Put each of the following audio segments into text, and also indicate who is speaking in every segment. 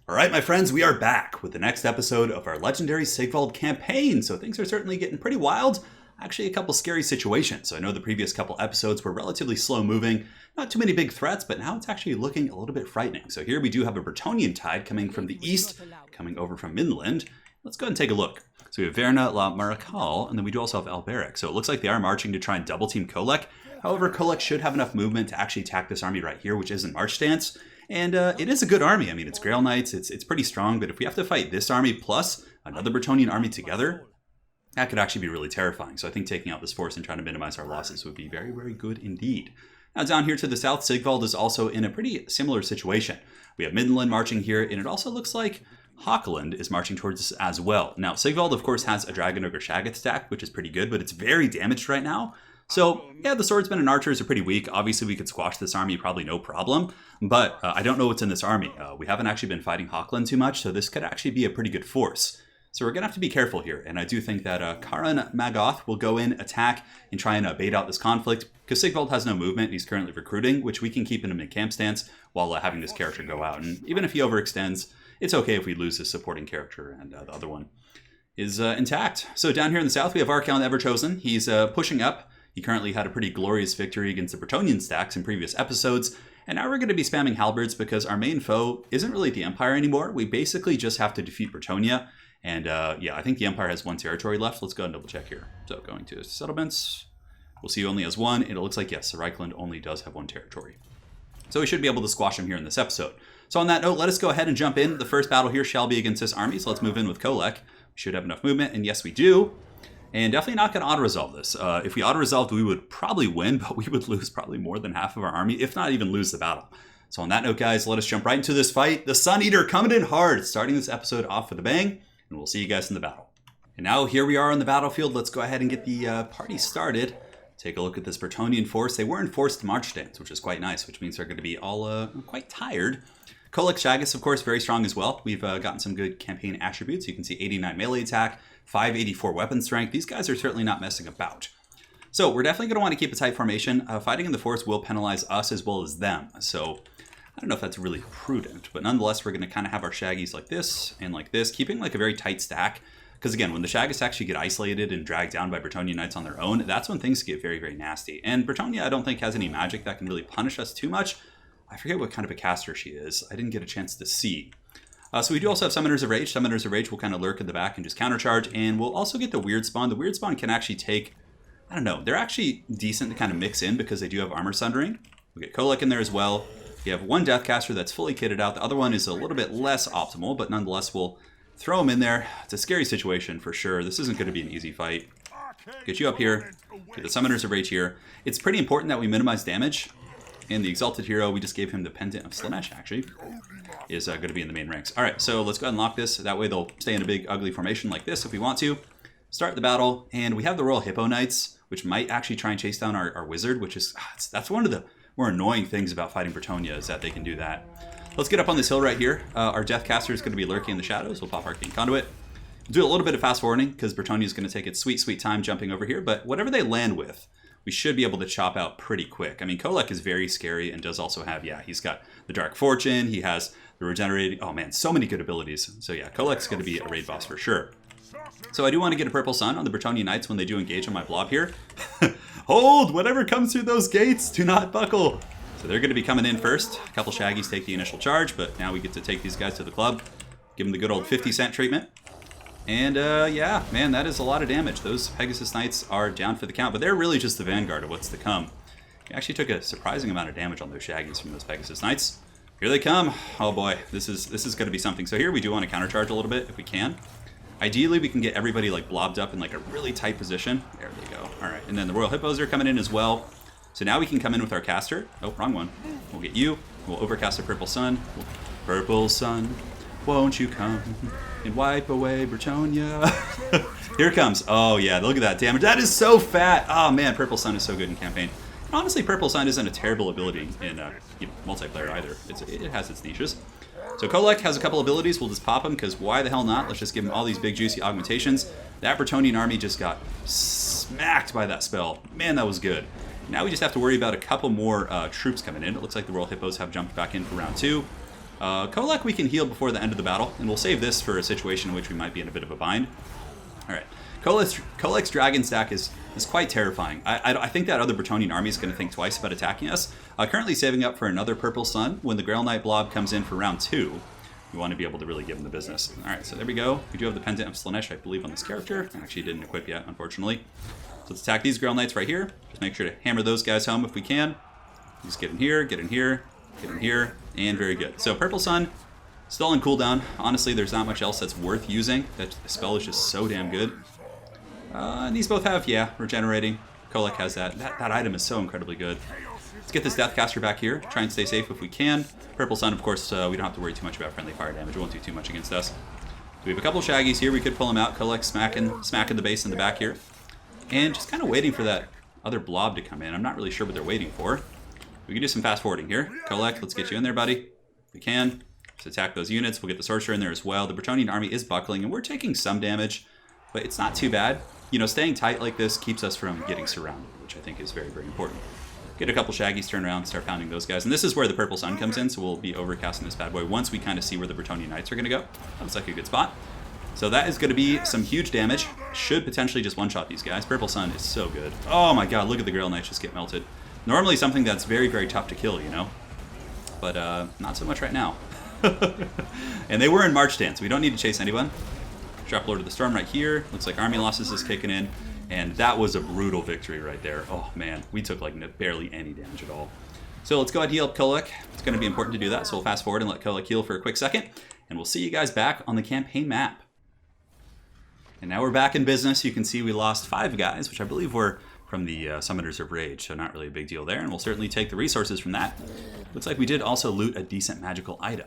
Speaker 1: Alright my friends, we are back with the next episode of our legendary SIGVALD campaign. So things are certainly getting pretty wild. Actually a couple scary situations. So I know the previous couple episodes were relatively slow moving, not too many big threats, but now it's actually looking a little bit frightening. So here we do have a Bretonnian tide coming from the east, coming over from Midland. Let's go ahead and take a look. So we have Verna, La Marachal, and then we do also have Alberic. So it looks like they are marching to try and double team Kolek. However, Kolek should have enough movement to actually attack this army right here, which is in march stance. And it is a good army. I mean, it's Grail Knights, it's pretty strong, but if we have to fight this army plus another Bretonnian army together, that could actually be really terrifying. So I think taking out this force and trying to minimize our losses would be very, very good indeed. Now down here to the south, SIGVALD is also in a pretty similar situation. We have Midland marching here, and it also looks like Hochland is marching towards us as well. Now, SIGVALD, of course, has a Dragon Ogre Shaggoth stack, which is pretty good, but it's very damaged right now. So, yeah, the swordsmen and archers are pretty weak. Obviously, we could squash this army, probably no problem. But I don't know what's in this army. We haven't actually been fighting Hochland too much, so this could actually be a pretty good force. So we're going to have to be careful here. And I do think that Couronne Magoth will go in, attack, and try and bait out this conflict. Because SIGVALD has no movement, he's currently recruiting, which we can keep in a mid-camp stance while having this character go out. And even if he overextends, it's okay if we lose this supporting character and the other one is intact. So down here in the south, we have Archaon Everchosen. He's pushing up. He currently had a pretty glorious victory against the Bretonnian stacks in previous episodes. And now we're going to be spamming halberds because our main foe isn't really the Empire anymore. We basically just have to defeat Bretonnia. And yeah, I think the Empire has one territory left. Let's go and double check here. So going to settlements, we'll see he only has one. And it looks like, yes, Reichland only does have one territory. So we should be able to squash him here in this episode. So on that note, let us go ahead and jump in. The first battle here shall be against this army. So let's move in with Kolek. We should have enough movement. And yes, we do. And definitely not going to auto-resolve this. If we auto-resolved, we would probably win, but we would lose probably more than half of our army, if not even lose the battle. So on that note, guys, let us jump right into this fight. The Sun Eater coming in hard, starting this episode off with a bang, and we'll see you guys in the battle. And now here we are on the battlefield. Let's go ahead and get the party started. Take a look at this Bretonnian force. They were in forced march stance, which is quite nice, which means they're going to be all quite tired. Kolek Shaggoth, of course, very strong as well. We've gotten some good campaign attributes. You can see 89 melee attack, 584 weapon strength. These guys are certainly not messing about. So we're definitely going to want to keep a tight formation. Fighting in the force will penalize us as well as them. So I don't know if that's really prudent, but nonetheless, we're going to kind of have our Shaggies like this and like this, keeping like a very tight stack. Because again, when the Shaggoths actually get isolated and dragged down by Bretonnian Knights on their own, that's when things get very, very nasty. And Bretonnia, I don't think, has any magic that can really punish us too much. I forget what kind of a caster she is. I didn't get a chance to see. So we do also have Summoners of Rage. Summoners of Rage will kind of lurk in the back and just countercharge. And we'll also get the Weird Spawn. The Weird Spawn can actually take, I don't know, they're actually decent to kind of mix in because they do have Armor Sundering. We'll get Kolek in there as well. You have one Deathcaster that's fully kitted out. The other one is a little bit less optimal, but nonetheless we'll throw him in there. It's a scary situation for sure. This isn't going to be an easy fight. Get you up here. Get the Summoners of Rage here. It's pretty important that we minimize damage. And the Exalted Hero, we just gave him the Pendant of Slanesh, actually, is going to be in the main ranks. All right, so let's go ahead and lock this. That way they'll stay in a big, ugly formation like this if we want to. Start the battle, and we have the Royal Hippo Knights, which might actually try and chase down our Wizard, which is, that's one of the more annoying things about fighting Bretonnia, is that they can do that. Let's get up on this hill right here. Our Deathcaster is going to be lurking in the shadows. We'll pop Arcane Conduit. We'll do a little bit of fast forwarding, because Bretonnia is going to take its sweet, sweet time jumping over here, but whatever they land with, we should be able to chop out pretty quick. I mean, Kolek is very scary and does also have, yeah, he's got the Dark Fortune. He has the Regenerating. Oh, man, so many good abilities. So, yeah, Kolek's going to be a raid boss for sure. So I do want to get a Purple Sun on the Bretonnian Knights when they do engage on my blob here. Hold! Whatever comes through those gates, do not buckle. So they're going to be coming in first. A couple Shaggies take the initial charge, but now we get to take these guys to the club. Give them the good old 50-cent treatment. And yeah, man, that is a lot of damage. Those Pegasus Knights are down for the count, but they're really just the vanguard of what's to come. We actually took a surprising amount of damage on those Shaggies from those Pegasus Knights. Here they come. Oh boy, this is going to be something. So here we do want to countercharge a little bit if we can. Ideally, we can get everybody like blobbed up in like a really tight position. There they go. All right, and then the Royal Hippos are coming in as well. So now we can come in with our caster. Oh, wrong one. We'll get you. We'll overcast a Purple Sun. Purple Sun, won't you come and wipe away Bretonnia? Here it comes. Oh yeah, look at that damage. That is so fat. Oh man, Purple Sun is so good in campaign. And honestly, Purple Sun isn't a terrible ability in multiplayer either. It has its niches. So Kolek has a couple abilities. We'll just pop them because why the hell not? Let's just give him all these big juicy augmentations. That Bretonnian army just got smacked by that spell. Man, that was good. Now we just have to worry about a couple more troops coming in. It looks like the Royal Hippos have jumped back in for round 2. Kolek we can heal before the end of the battle, and we'll save this for a situation in which we might be in a bit of a bind. Alright, Kolek's dragon stack is quite terrifying. I think that other Bretonnian army is going to think twice about attacking us. Currently saving up for another Purple Sun. When the Grail Knight blob comes in for round 2, we want to be able to really give him the business. Alright, so there we go. We do have the Pendant of Slanesh, I believe, on this character. I actually didn't equip yet, unfortunately. So let's attack these Grail Knights right here. Just make sure to hammer those guys home if we can. Just get in here, get in here, get in here, and very good. So Purple Sun, still on cooldown. Honestly, there's not much else that's worth using. That spell is just so damn good. And these both have, yeah, regenerating. Kolek has that. That item is so incredibly good. Let's get this Deathcaster back here. Try and stay safe if we can. Purple Sun, of course, we don't have to worry too much about friendly fire damage. It won't do too much against us. So we have a couple Shaggies here. We could pull them out. Kolek smacking the base in the back here. And just kind of waiting for that other blob to come in. I'm not really sure what they're waiting for. We can do some fast forwarding here. Kolek, let's get you in there, buddy. If we can. Let's attack those units. We'll get the Sorcerer in there as well. The Bretonnian army is buckling, and we're taking some damage, but it's not too bad. You know, staying tight like this keeps us from getting surrounded, which I think is very, very important. Get a couple Shaggies, turn around, start pounding those guys. And this is where the Purple Sun comes in, so we'll be overcasting this bad boy once we kind of see where the Bretonnian Knights are going to go. Looks like a good spot. So that is going to be some huge damage. Should potentially just one-shot these guys. Purple Sun is so good. Oh my god, look at the Grail Knights just get melted. Normally something that's very, very tough to kill, you know? But not so much right now. And they were in March stance. We don't need to chase anyone. Drop Lord of the Storm right here. Looks like army losses is kicking in. And that was a brutal victory right there. Oh man, we took like barely any damage at all. So let's go ahead and heal up Kolek. It's going to be important to do that, so we'll fast forward and let Kolek heal for a quick second. And we'll see you guys back on the campaign map. And now we're back in business. You can see we lost 5 guys, which I believe were from the Summoners of Rage, so not really a big deal there. And we'll certainly take the resources from that. Looks like we did also loot a decent magical item.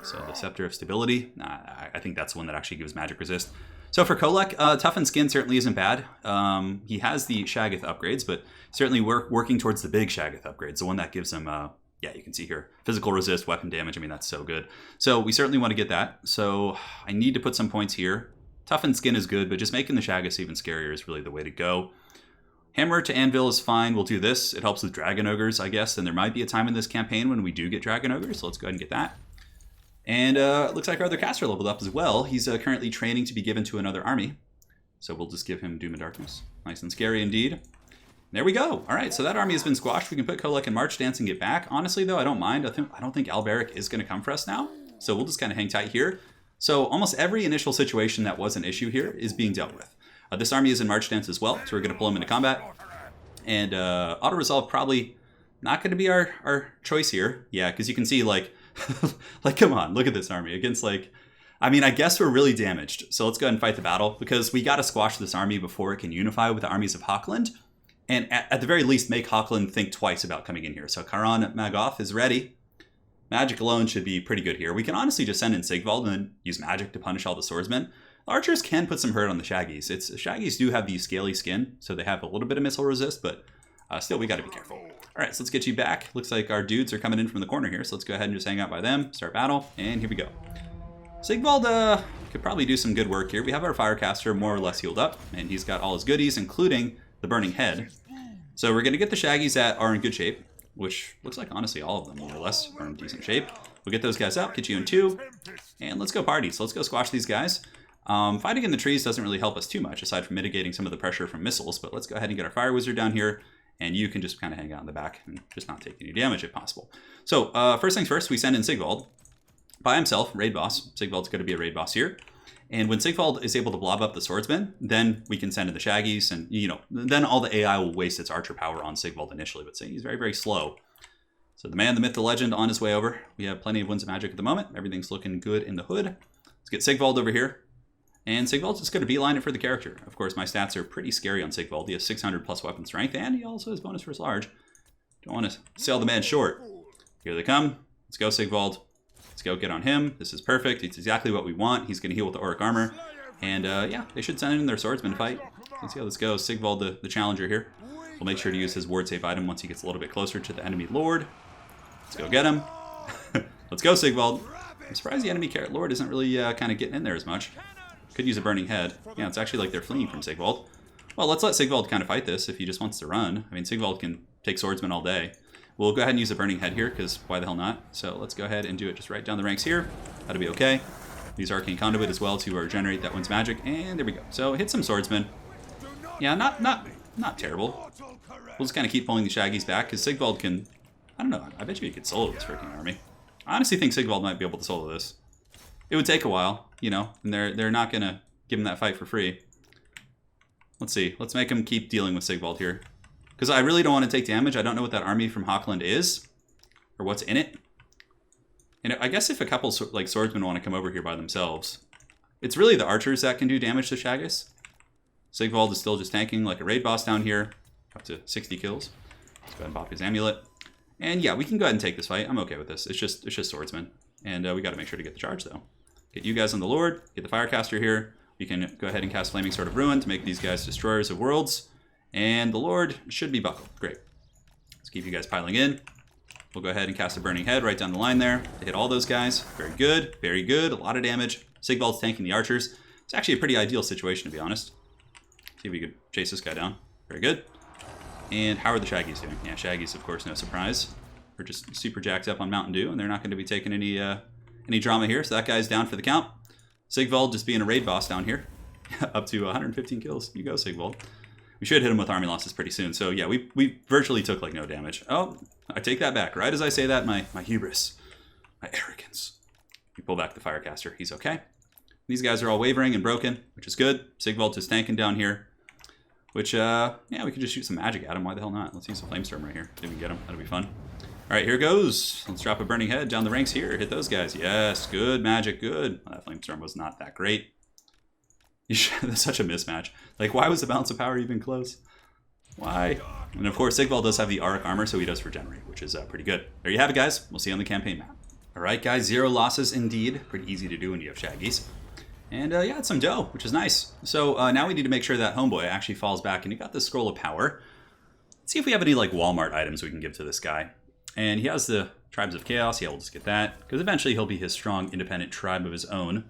Speaker 1: So the Scepter of Stability, I think that's the one that actually gives magic resist. So for Kolek, Toughened Skin certainly isn't bad. He has the Shaggoth upgrades, but certainly we're working towards the big Shaggoth upgrades, the one that gives him, yeah, you can see here, physical resist, weapon damage. I mean, that's so good. So we certainly want to get that. So I need to put some points here. Toughened Skin is good, but just making the Shaggoths even scarier is really the way to go. Hammer to Anvil is fine. We'll do this. It helps with Dragon Ogres, I guess. And there might be a time in this campaign when we do get Dragon Ogres, so let's go ahead and get that. And it looks like our other caster leveled up as well. He's currently training to be given to another army. So we'll just give him Doom and Darkness. Nice and scary indeed. There we go. All right, so that army has been squashed. We can put Kolek in March Stance and get back. Honestly, though, I don't mind. I don't think Alberic is going to come for us now. So we'll just kind of hang tight here. So almost every initial situation that was an issue here is being dealt with. This army is in March Stance as well, so we're going to pull him into combat. And auto-resolve probably not going to be our choice here. Yeah, because you can see, like, like, come on, look at this army against, like, I mean, I guess we're really damaged. So let's go ahead and fight the battle, because we got to squash this army before it can unify with the armies of Hochland. And at the very least, make Hochland think twice about coming in here. So Couronne Magoth is ready. Magic alone should be pretty good here. We can honestly just send in SIGVALD and then use magic to punish all the swordsmen. Archers can put some hurt on the Shaggies. Shaggies do have the scaly skin, so they have a little bit of missile resist, but still, we got to be careful. All right, so let's get you back. Looks like our dudes are coming in from the corner here, so let's go ahead and just hang out by them, start battle, and here we go. SIGVALD could probably do some good work here. We have our Firecaster more or less healed up, and he's got all his goodies, including the Burning Head. So we're going to get the Shaggies that are in good shape, which looks like, honestly, all of them, more or less, are in decent shape. We'll get those guys up, get you in 2, and let's go party. So let's go squash these guys. Fighting in the trees doesn't really help us too much, aside from mitigating some of the pressure from missiles, but let's go ahead and get our Fire Wizard down here, and you can just kind of hang out in the back and just not take any damage if possible. So, first things first, we send in SIGVALD. By himself, raid boss. SIGVALD's going to be a raid boss here. And when SIGVALD is able to blob up the swordsmen, then we can send in the Shaggies, and, you know, then all the AI will waste its archer power on SIGVALD initially, but say he's very, very slow. So the man, the myth, the legend on his way over. We have plenty of Winds of Magic at the moment. Everything's looking good in the hood. Let's get SIGVALD over here. And SIGVALD's just going to beeline it for the character. Of course, my stats are pretty scary on SIGVALD. He has 600 plus weapon strength, and he also has bonus for his large. Don't want to sell the man short. Here they come. Let's go, SIGVALD. Let's go get on him. This is perfect. It's exactly what we want. He's going to heal with the Auric Armor. And yeah, they should send in their swordsman fight. Let's see how this goes. SIGVALD, the challenger here, will make sure to use his ward save item once he gets a little bit closer to the enemy lord. Let's go get him. Let's go, SIGVALD. I'm surprised the enemy lord isn't really kind of getting in there as much. Could use a Burning Head. Yeah, it's actually like they're fleeing from SIGVALD. Well, let's let SIGVALD kind of fight this if he just wants to run. I mean, SIGVALD can take swordsman all day. We'll go ahead and use a Burning Head here, because why the hell not? So let's go ahead and do it just right down the ranks here. That'll be okay. Use Arcane Conduit as well to regenerate that one's magic, and there we go. So hit some swordsmen. Yeah, not terrible. We'll just kind of keep pulling the Shaggies back, because Sigvald can... I don't know, I bet you he could solo this freaking army. I honestly think Sigvald might be able to solo this. It would take a while, you know, and they're not going to give him that fight for free. Let's see. Let's make him keep dealing with Sigvald here. Because I really don't want to take damage. I don't know what that army from Hochland is, or what's in it. And I guess if a couple like swordsmen want to come over here by themselves, it's really the archers that can do damage to Shaggus. Sigvald is still just tanking like a raid boss down here, up to 60 kills. Let's go ahead and pop his amulet. And yeah, we can go ahead and take this fight. I'm okay with this. It's just swordsmen. And we got to make sure to get the charge, though. Get you guys on the Lord. Get the Firecaster here. We can go ahead and cast Flaming Sword of Ruin to make these guys Destroyers of Worlds. And the Lord should be buckled. Great. Let's keep you guys piling in. We'll go ahead and cast a Burning Head right down the line there to hit all those guys. Very good. Very good. A lot of damage. Sigvald's tanking the archers. It's actually a pretty ideal situation, to be honest. See if we could chase this guy down. Very good. And how are the Shaggies doing? Yeah, Shaggies, of course, no surprise. We're just super jacked up on Mountain Dew, and they're not going to be taking any drama here. So that guy's down for the count. Sigvald just being a raid boss down here. Up to 115 kills. You go, Sigvald. We should hit him with army losses pretty soon. So yeah, we virtually took like no damage. Oh, I take that back. Right as I say that, my hubris, my arrogance. We pull back the Firecaster. He's okay. These guys are all wavering and broken, which is good. Sigvald is tanking down here. Which, yeah, we can just shoot some magic at him. Why the hell not? Let's use a Flamestorm right here. Didn't get him. That'll be fun. All right, here goes. Let's drop a Burning Head down the ranks here. Hit those guys. Yes, good magic, good. Well, that Flamestorm was not that great. That's such a mismatch. Like, why was the Balance of Power even close? Why? And of course, Sigvald does have the Auric Armor, so he does regenerate, which is pretty good. There you have it, guys. We'll see you on the campaign map. All right, guys, 0 losses indeed. Pretty easy to do when you have Shaggies. And yeah, it's some dough, which is nice. So now we need to make sure that Homeboy actually falls back, and he got the Scroll of Power. Let's see if we have any like Walmart items we can give to this guy. And he has the Tribes of Chaos. Yeah, we'll just get that, because eventually he'll be his strong, independent tribe of his own.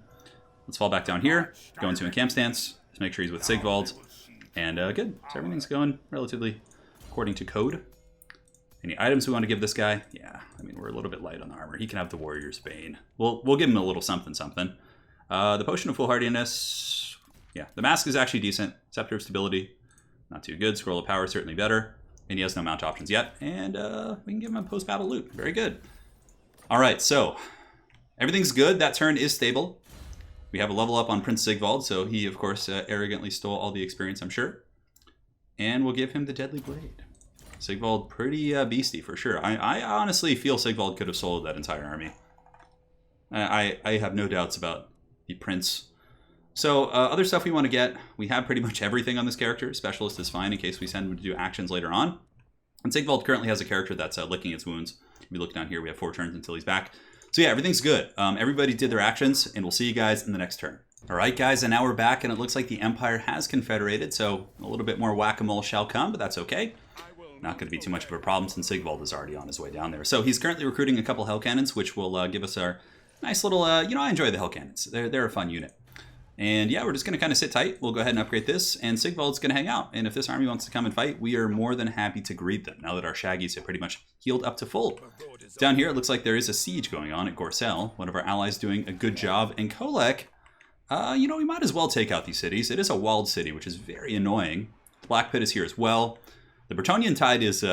Speaker 1: Let's fall back down here, go into a camp stance, to make sure he's with Sigvald. And good, so everything's going relatively according to code. Any items we want to give this guy? Yeah, I mean, we're a little bit light on the armor. He can have the Warrior's Bane. We'll give him a little something. The Potion of Foolhardiness, yeah, the Mask is actually decent. Scepter of Stability, not too good. Scroll of Power, certainly better. And he has no mount options yet. And we can give him a post-battle loot. Very good. All right, so everything's good. That turn is stable. We have a level up on Prince Sigvald, so he, of course, arrogantly stole all the experience, I'm sure. And we'll give him the Deadly Blade. Sigvald, pretty beastie for sure. I honestly feel Sigvald could have soloed that entire army. I have no doubts about the Prince. So, other stuff we want to get. We have pretty much everything on this character. Specialist is fine in case we send him to do actions later on. And Sigvald currently has a character that's licking its wounds. If we look down here, we have 4 turns until he's back. So yeah, everything's good. Everybody did their actions, and we'll see you guys in the next turn. All right, guys, and now we're back, and it looks like the Empire has confederated, so a little bit more whack-a-mole shall come, but that's okay. Not going to be too much of a problem since Sigvald is already on his way down there. So he's currently recruiting a couple Hell Cannons, which will give us our nice little, you know, I enjoy the Hell Cannons. They're a fun unit. And yeah, we're just going to kind of sit tight. We'll go ahead and upgrade this, and Sigvald's going to hang out. And if this army wants to come and fight, we are more than happy to greet them, now that our Shaggies have pretty much healed up to full. Down here, it looks like there is a siege going on at Gorcel. One of our allies doing a good job. And Kolek, you know, we might as well take out these cities. It is a walled city, which is very annoying. The Black Pit is here as well. The Bretonnian tide is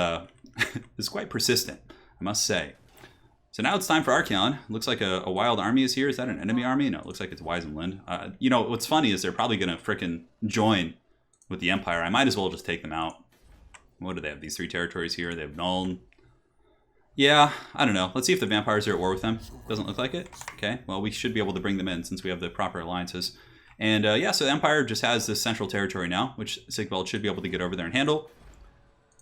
Speaker 1: is quite persistent, I must say. So now it's time for Archaon. Looks like a wild army is here. Is that an enemy army? No, it looks like it's Weisenland. You know, what's funny is they're probably going to frickin' join with the Empire. I might as well just take them out. What do they have? These 3 territories here. They have Nuln. Yeah, I don't know. Let's see if the vampires are at war with them. Doesn't look like it. Okay, well, we should be able to bring them in since we have the proper alliances. And yeah, so the Empire just has this central territory now, which Sigvald should be able to get over there and handle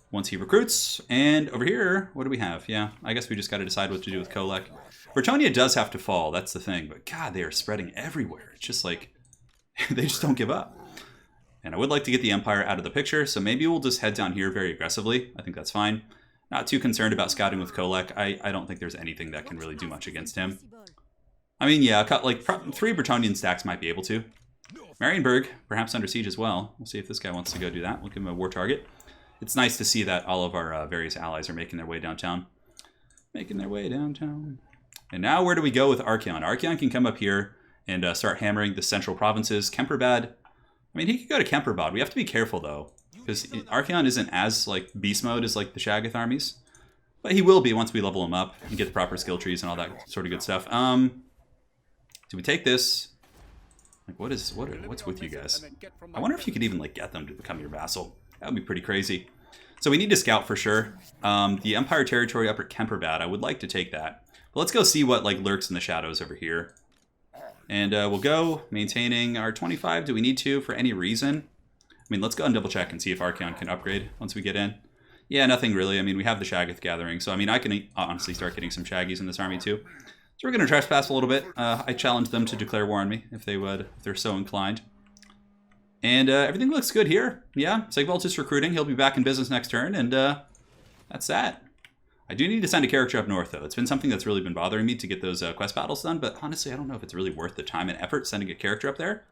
Speaker 1: once he recruits. And over here, what do we have? Yeah, I guess we just got to decide what to do with Kolek. Bretonnia does have to fall, that's the thing. But God, they are spreading everywhere. It's just like, they just don't give up. And I would like to get the Empire out of the picture, so maybe we'll just head down here very aggressively. I think that's fine. Not too concerned about scouting with Kolek. I don't think there's anything that can really do much against him. I mean, yeah, like 3 Bretonnian stacks might be able to. Marienburg, perhaps under siege as well. We'll see if this guy wants to go do that. We'll give him a war target. it's nice to see that all of our various allies are making their way downtown. Making their way downtown. And now where do we go with Archeon? Archeon can come up here and start hammering the central provinces. Kemperbad, I mean, he could go to Kemperbad. We have to be careful, though, because Archeon isn't as, like, beast mode as, like, the Shaggoth armies. But he will be once we level him up and get the proper skill trees and all that sort of good stuff. Do we take this? Like, what's with you guys? I wonder if you could even, like, get them to become your vassal. That would be pretty crazy. So we need to scout for sure. The Empire territory up at Kemperbad, I would like to take that. But let's go see what, like, lurks in the shadows over here. And we'll go maintaining our 25. Do we need to for any reason? I mean, let's go and double check and see if Archeon can upgrade once we get in. Yeah, nothing really. I mean, we have the Shaggoth gathering, so I mean, I can honestly start getting some Shaggies in this army too. So we're going to trespass a little bit. I challenge them to declare war on me if they would, if they're so inclined. And everything looks good here. Yeah, SIGVALD's just recruiting. He'll be back in business next turn, and that's that. I do need to send a character up north, though. It's been something that's really been bothering me to get those quest battles done, but honestly, I don't know if it's really worth the time and effort sending a character up there.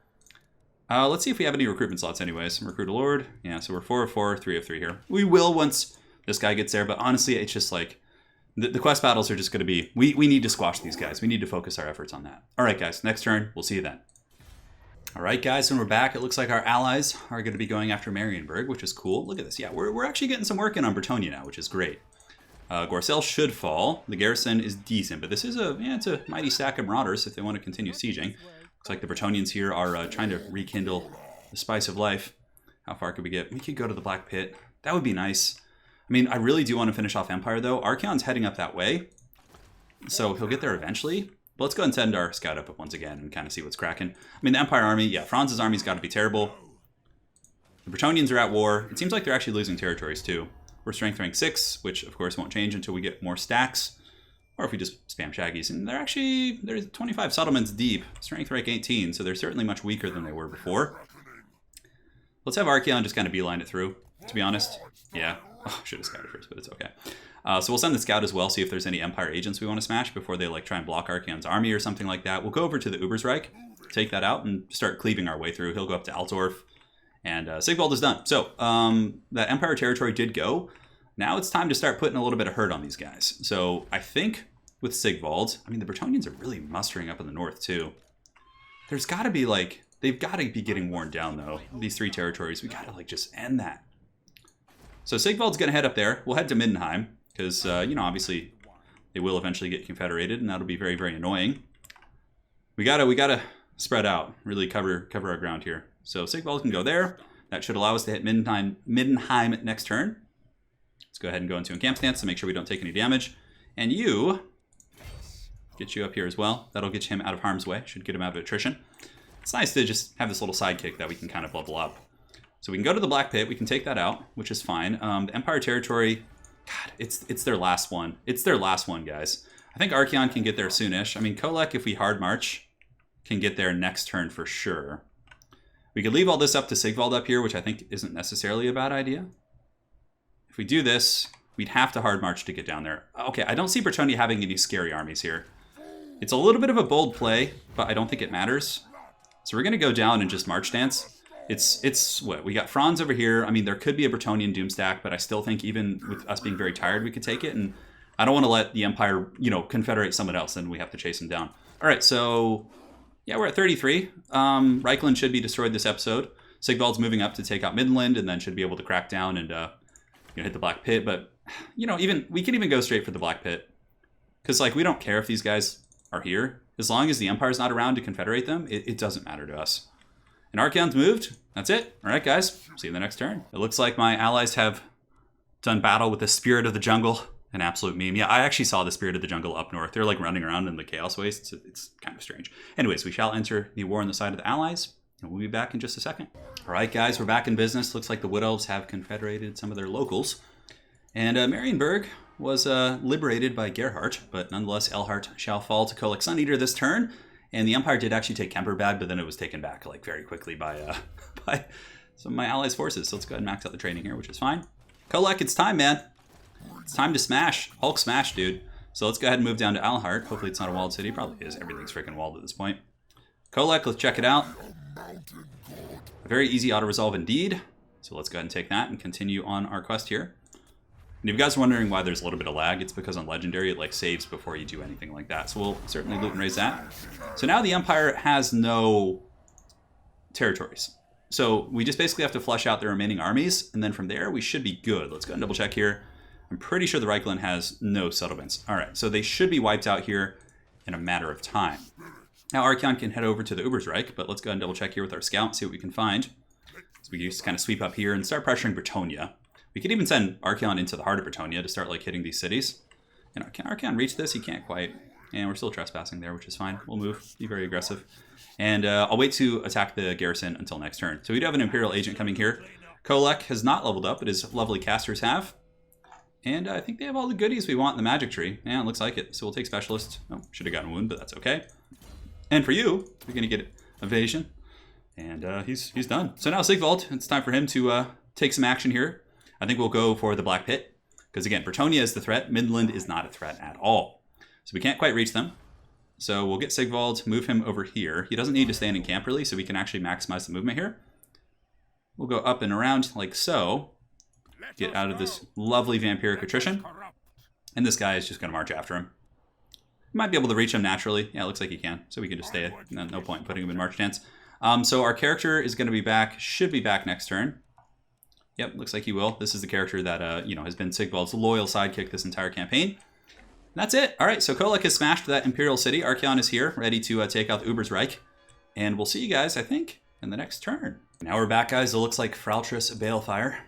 Speaker 1: Let's see if we have any recruitment slots anyways. Recruit a lord. Yeah, so we're 4 of 4, 3 of 3 here. We will once this guy gets there, but honestly, it's just like, the quest battles are just going to be, we need to squash these guys. We need to focus our efforts on that. All right, guys, next turn. We'll see you then. All right, guys, when we're back, it looks like our allies are going to be going after Marienburg, which is cool. Look at this. Yeah, we're actually getting some work in on Bretonnia now, which is great. Gorcel should fall. The garrison is decent, but this is it's a mighty stack of marauders if they want to continue sieging. Looks like the Bretonnians here are trying to rekindle the spice of life. How far could we get? We could go to the Black Pit. That would be nice. I mean, I really do want to finish off Empire, though. Archeon's heading up that way, so he'll get there eventually. But let's go and send our scout up once again and kind of see what's cracking. I mean, the Empire army, yeah, Franz's army's got to be terrible. The Bretonnians are at war. It seems like they're actually losing territories, too. We're strength rank 6, which, of course, won't change until we get more stacks. Or if we just spam Shaggies. And they're 25 settlements deep. Strength rank 18, so they're certainly much weaker than they were before. Let's have Archeon just kind of beeline it through, to be honest. Yeah. Oh, should have scouted first, but it's okay. So we'll send the scout as well, see if there's any Empire agents we want to smash before they like try and block Archeon's army or something like that. We'll go over to the Ubersreich, take that out, and start cleaving our way through. He'll go up to Altdorf, and SIGVALD is done. So that Empire territory did go. Now it's time to start putting a little bit of hurt on these guys. So I think with SIGVALD, I mean, the Bretonnians are really mustering up in the north too. There's got to be like, they've got to be getting worn down though. These 3 territories, we got to like just end that. So SIGVALD's going to head up there. We'll head to Middenheim because, you know, obviously they will eventually get confederated and that'll be very, very annoying. We gotta spread out, really cover our ground here. So SIGVALD can go there. That should allow us to hit Middenheim next turn. Let's go ahead and go into encamp stance to make sure we don't take any damage. And get you up here as well. That'll get him out of harm's way. Should get him out of attrition. It's nice to just have this little sidekick that we can kind of level up. So we can go to the Black Pit. We can take that out, which is fine. The Empire territory, God, it's their last one. It's their last one, guys. I think Archeon can get there soonish. I mean, Kolek, if we hard march, can get there next turn for sure. We could leave all this up to SIGVALD up here, which I think isn't necessarily a bad idea. If we do this, we'd have to hard march to get down there. Okay, I don't see Bretonnia having any scary armies here. It's a little bit of a bold play, but I don't think it matters. So we're going to go down and just march dance. It's what? We got Franz over here. I mean, there could be a Bretonnian Doomstack, but I still think even with us being very tired, we could take it. And I don't want to let the Empire, you know, confederate someone else, and we have to chase them down. All right, so yeah, we're at 33. Reichland should be destroyed this episode. SIGVALD's moving up to take out Midland, and then should be able to crack down and hit the Black Pit. But you know, we can even go straight for the Black Pit because like we don't care if these guys are here as long as the Empire's not around to confederate them. It doesn't matter to us. And Archeon's moved. That's it. All right, guys. See you in the next turn. It looks like my allies have done battle with the Spirit of the Jungle. An absolute meme. Yeah, I actually saw the Spirit of the Jungle up north. They're like running around in the Chaos Wastes. It's kind of strange. Anyways, we shall enter the war on the side of the allies. And we'll be back in just a second. All right, guys. We're back in business. Looks like the Wood Elves have confederated some of their locals. And Marienburg was liberated by Gerhardt. But nonetheless, Elhart shall fall to Kolek Suneater this turn. And the Empire did actually take Kemperbad, but then it was taken back like very quickly by some of my allies' forces. So let's go ahead and max out the training here, which is fine. Kolek, it's time, man. It's time to smash. Hulk smash, dude. So let's go ahead and move down to Alhart. Hopefully it's not a walled city. Probably is. Everything's freaking walled at this point. Kolek, let's check it out. A very easy auto-resolve indeed. So let's go ahead and take that and continue on our quest here. And if you guys are wondering why there's a little bit of lag, it's because on Legendary it like saves before you do anything like that. So we'll certainly loot and raise that. So now the Empire has no territories. So we just basically have to flush out the remaining armies, and then from there we should be good. Let's go and double check here. I'm pretty sure the Reichland has no settlements. All right, so they should be wiped out here in a matter of time. Now Archeon can head over to the Ubersreich, but let's go and double check here with our scout, see what we can find. So we just kind of sweep up here and start pressuring Bretonnia. We could even send Archeon into the heart of Bretonnia to start like hitting these cities. And can Archeon reach this? He can't quite. And we're still trespassing there, which is fine. We'll move, be very aggressive. And I'll wait to attack the garrison until next turn. So we do have an Imperial agent coming here. Kolek has not leveled up, but his lovely casters have. And I think they have all the goodies we want in the magic tree. Yeah, it looks like it. So we'll take Specialist. Oh, should have gotten a wound, but that's okay. And for you, you're going to get evasion. And he's done. So now SIGVALD, it's time for him to take some action here. I think we'll go for the Black Pit. Because again, Bretonnia is the threat. Midland is not a threat at all. So we can't quite reach them. So we'll get SIGVALD, move him over here. He doesn't need to stand in camp really, so we can actually maximize the movement here. We'll go up and around like so. Get out of this lovely vampiric attrition. And this guy is just going to march after him. Might be able to reach him naturally. Yeah, it looks like he can. So we can just stay. No point in putting him in march stance. So our character is going to be back, should be back next turn. Yep, looks like he will. This is the character that has been SIGVALD's loyal sidekick this entire campaign. And that's it. All right, so Kolek has smashed that Imperial City. Archeon is here, ready to take out the Ubersreich. And we'll see you guys, I think, in the next turn. Now we're back, guys. It looks like Fraltris Balefire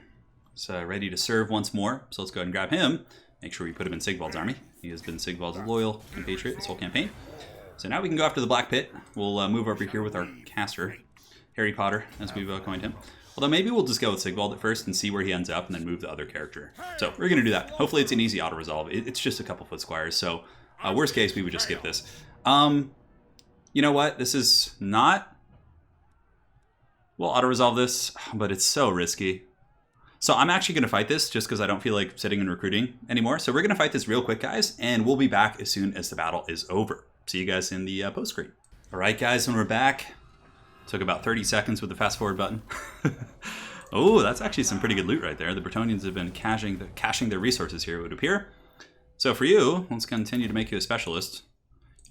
Speaker 1: is ready to serve once more. So let's go ahead and grab him. Make sure we put him in SIGVALD's army. He has been SIGVALD's loyal compatriot this whole campaign. So now we can go after the Black Pit. We'll move over here with our caster, Harry Potter, as we've coined him. Although maybe we'll just go with SIGVALD at first and see where he ends up and then move the other character. So we're going to do that. Hopefully it's an easy auto-resolve. It's just a couple foot squires, so worst case, we would just skip this. You know what? This is not... We'll auto-resolve this, but it's so risky. So I'm actually going to fight this just because I don't feel like sitting and recruiting anymore. So we're going to fight this real quick, guys, and we'll be back as soon as the battle is over. See you guys in the post screen. All right, guys, when we're back... Took about 30 seconds with the fast forward button. Oh, that's actually some pretty good loot right there. The Bretonnians have been caching their resources here, it would appear. So for you, let's continue to make you a specialist.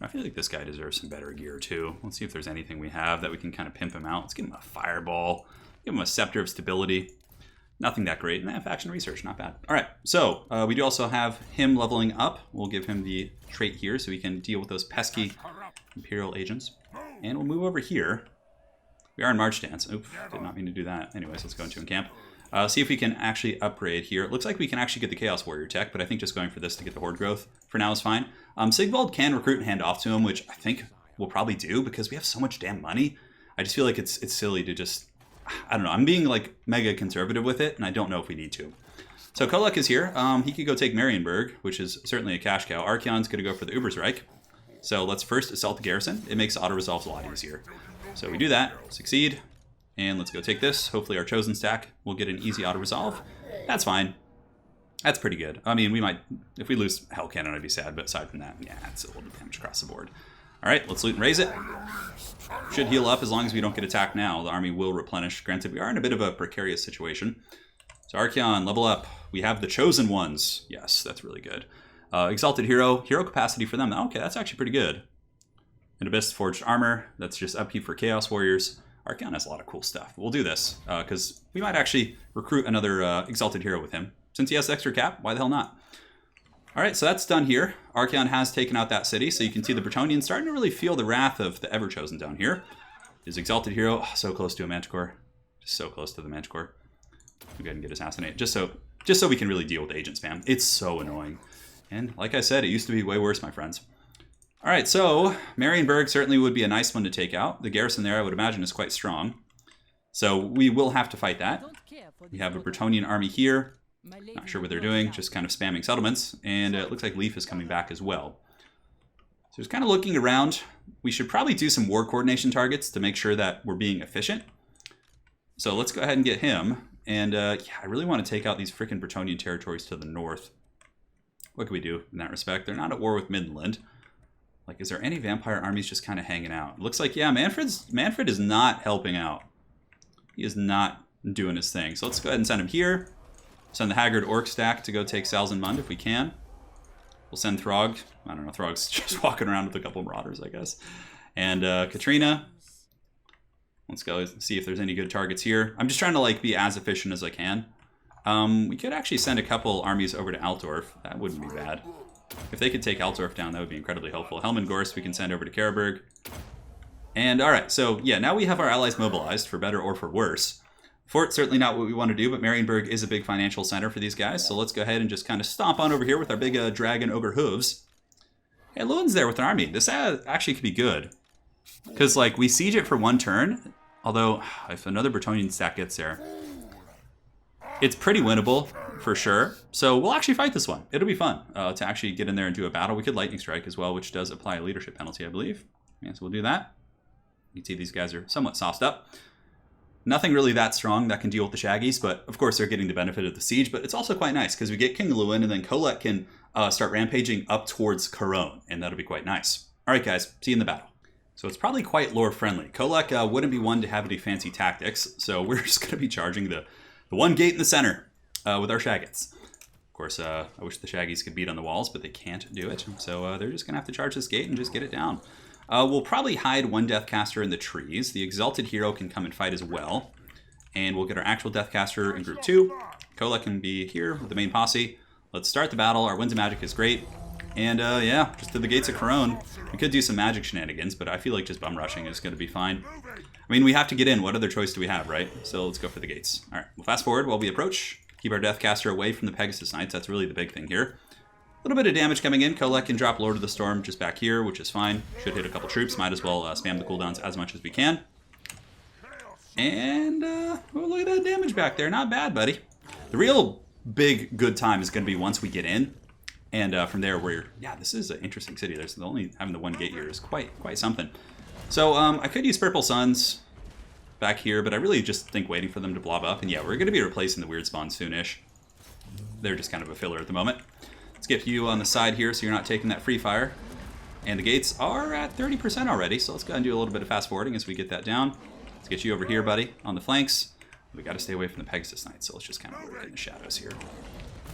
Speaker 1: I feel like this guy deserves some better gear too. Let's see if there's anything we have that we can kind of pimp him out. Let's give him a fireball. Give him a scepter of stability. Nothing that great. And faction research, not bad. All right, so we do also have him leveling up. We'll give him the trait here so he can deal with those pesky Imperial agents. And we'll move over here. We are in march stance. Oops, did not mean to do that. Anyways, let's go into camp. See if we can actually upgrade here. It looks like we can actually get the Chaos Warrior tech, but I think just going for this to get the Horde growth for now is fine. SIGVALD can recruit and hand off to him, which I think we'll probably do because we have so much damn money. I just feel like it's silly to just... I don't know. I'm being like mega conservative with it, and I don't know if we need to. So Kolek is here. He could go take Marienburg, which is certainly a cash cow. Archeon's going to go for the Ubersreich. So let's first assault the garrison. It makes auto-resolves a lot easier. So we do that, succeed, and let's go take this. Hopefully our chosen stack will get an easy auto-resolve. That's fine. That's pretty good. I mean, we might, if we lose Hell Cannon, I'd be sad, but aside from that, yeah, it's a little bit damage across the board. All right, let's loot and raise it. Should heal up as long as we don't get attacked now. The army will replenish. Granted, we are in a bit of a precarious situation. So Archeon, level up. We have the chosen ones. Yes, that's really good. Exalted Hero. Hero capacity for them. Okay, that's actually pretty good. And Abyss Forged Armor, that's just upkeep for Chaos Warriors. Archeon has a lot of cool stuff. We'll do this, because we might actually recruit another Exalted Hero with him. Since he has extra cap, why the hell not? Alright, so that's done here. Archeon has taken out that city, so you can see the Bretonnians starting to really feel the wrath of the Ever-Chosen down here. His Exalted Hero, oh, so close to a Manticore. Just so close to the Manticore. We'll go ahead and get assassinated, just so we can really deal with agent spam. It's so annoying. And like I said, it used to be way worse, my friends. All right, so Marienburg certainly would be a nice one to take out. The garrison there, I would imagine, is quite strong. So we will have to fight that. We have a Bretonnian army here. Not sure what they're doing, just kind of spamming settlements. And it looks like Leaf is coming back as well. So just kind of looking around. We should probably do some war coordination targets to make sure that we're being efficient. So let's go ahead and get him. And yeah, I really want to take out these freaking Bretonnian territories to the north. What can we do in that respect? They're not at war with Midland. Like, is there any vampire armies just kind of hanging out? It looks like, yeah, Manfred is not helping out. He is not doing his thing. So let's go ahead and send him here. Send the Haggard Orc stack to go take Salzenmund if we can. We'll send Throg. I don't know, Throg's just walking around with a couple Marauders, I guess. And Katrina. Let's go see if there's any good targets here. I'm just trying to like be as efficient as I can. We could actually send a couple armies over to Altdorf. That wouldn't be bad. If they could take Altdorf down, that would be incredibly helpful. Helmengorst we can send over to Karaberg. And alright, so yeah, now we have our allies mobilized, for better or for worse. Fort's certainly not what we want to do, but Marienburg is a big financial center for these guys, so let's go ahead and just kind of stomp on over here with our big dragon ogre hooves. Hey, Lewin's there with an army. This actually could be good. Because, like, we siege it for one turn, although if another Bretonnian stack gets there, it's pretty winnable, for sure. So we'll actually fight this one. It'll be fun to actually get in there and do a battle. We could Lightning Strike as well, which does apply a leadership penalty, I believe. Yeah, so we'll do that. You can see these guys are somewhat sauced up. Nothing really that strong that can deal with the Shaggies, but of course they're getting the benefit of the siege. But it's also quite nice because we get King Lewin, and then Kolek can start rampaging up towards Couronne, and that'll be quite nice. All right, guys, see you in the battle. So it's probably quite lore-friendly. Kolek wouldn't be one to have any fancy tactics, so we're just going to be charging the one gate in the center with our Shaggots. Of course, I wish the Shaggies could beat on the walls, but they can't do it, so they're just going to have to charge this gate and just get it down. We'll probably hide one Deathcaster in the trees. The Exalted Hero can come and fight as well. And we'll get our actual Deathcaster in group 2. Kolek can be here with the main posse. Let's start the battle. Our Winds of Magic is great. And yeah, just to the gates of Couronne. We could do some magic shenanigans, but I feel like just bum rushing is going to be fine. I mean, we have to get in. What other choice do we have, right? So let's go for the gates. All right, we'll fast forward while we approach. Keep our Deathcaster away from the Pegasus Knights. That's really the big thing here. A little bit of damage coming in. Kolek can drop Lord of the Storm just back here, which is fine. Should hit a couple troops. Might as well spam the cooldowns as much as we can. And, oh, look at that damage back there. Not bad, buddy. The real big good time is going to be once we get in. And from there, yeah, this is an interesting city. There's only having the one gate here is quite something. So I could use Purple Suns back here, but I really just think waiting for them to blob up. And yeah, we're going to be replacing the weird spawn soonish. They're just kind of a filler at the moment. Let's get you on the side here so you're not taking that free fire. And the gates are at 30% already, so let's go ahead and do a little bit of fast forwarding as we get that down. Let's get you over here, buddy, on the flanks. We got to stay away from the Pegasus Knights, so let's just kind of work in the shadows here.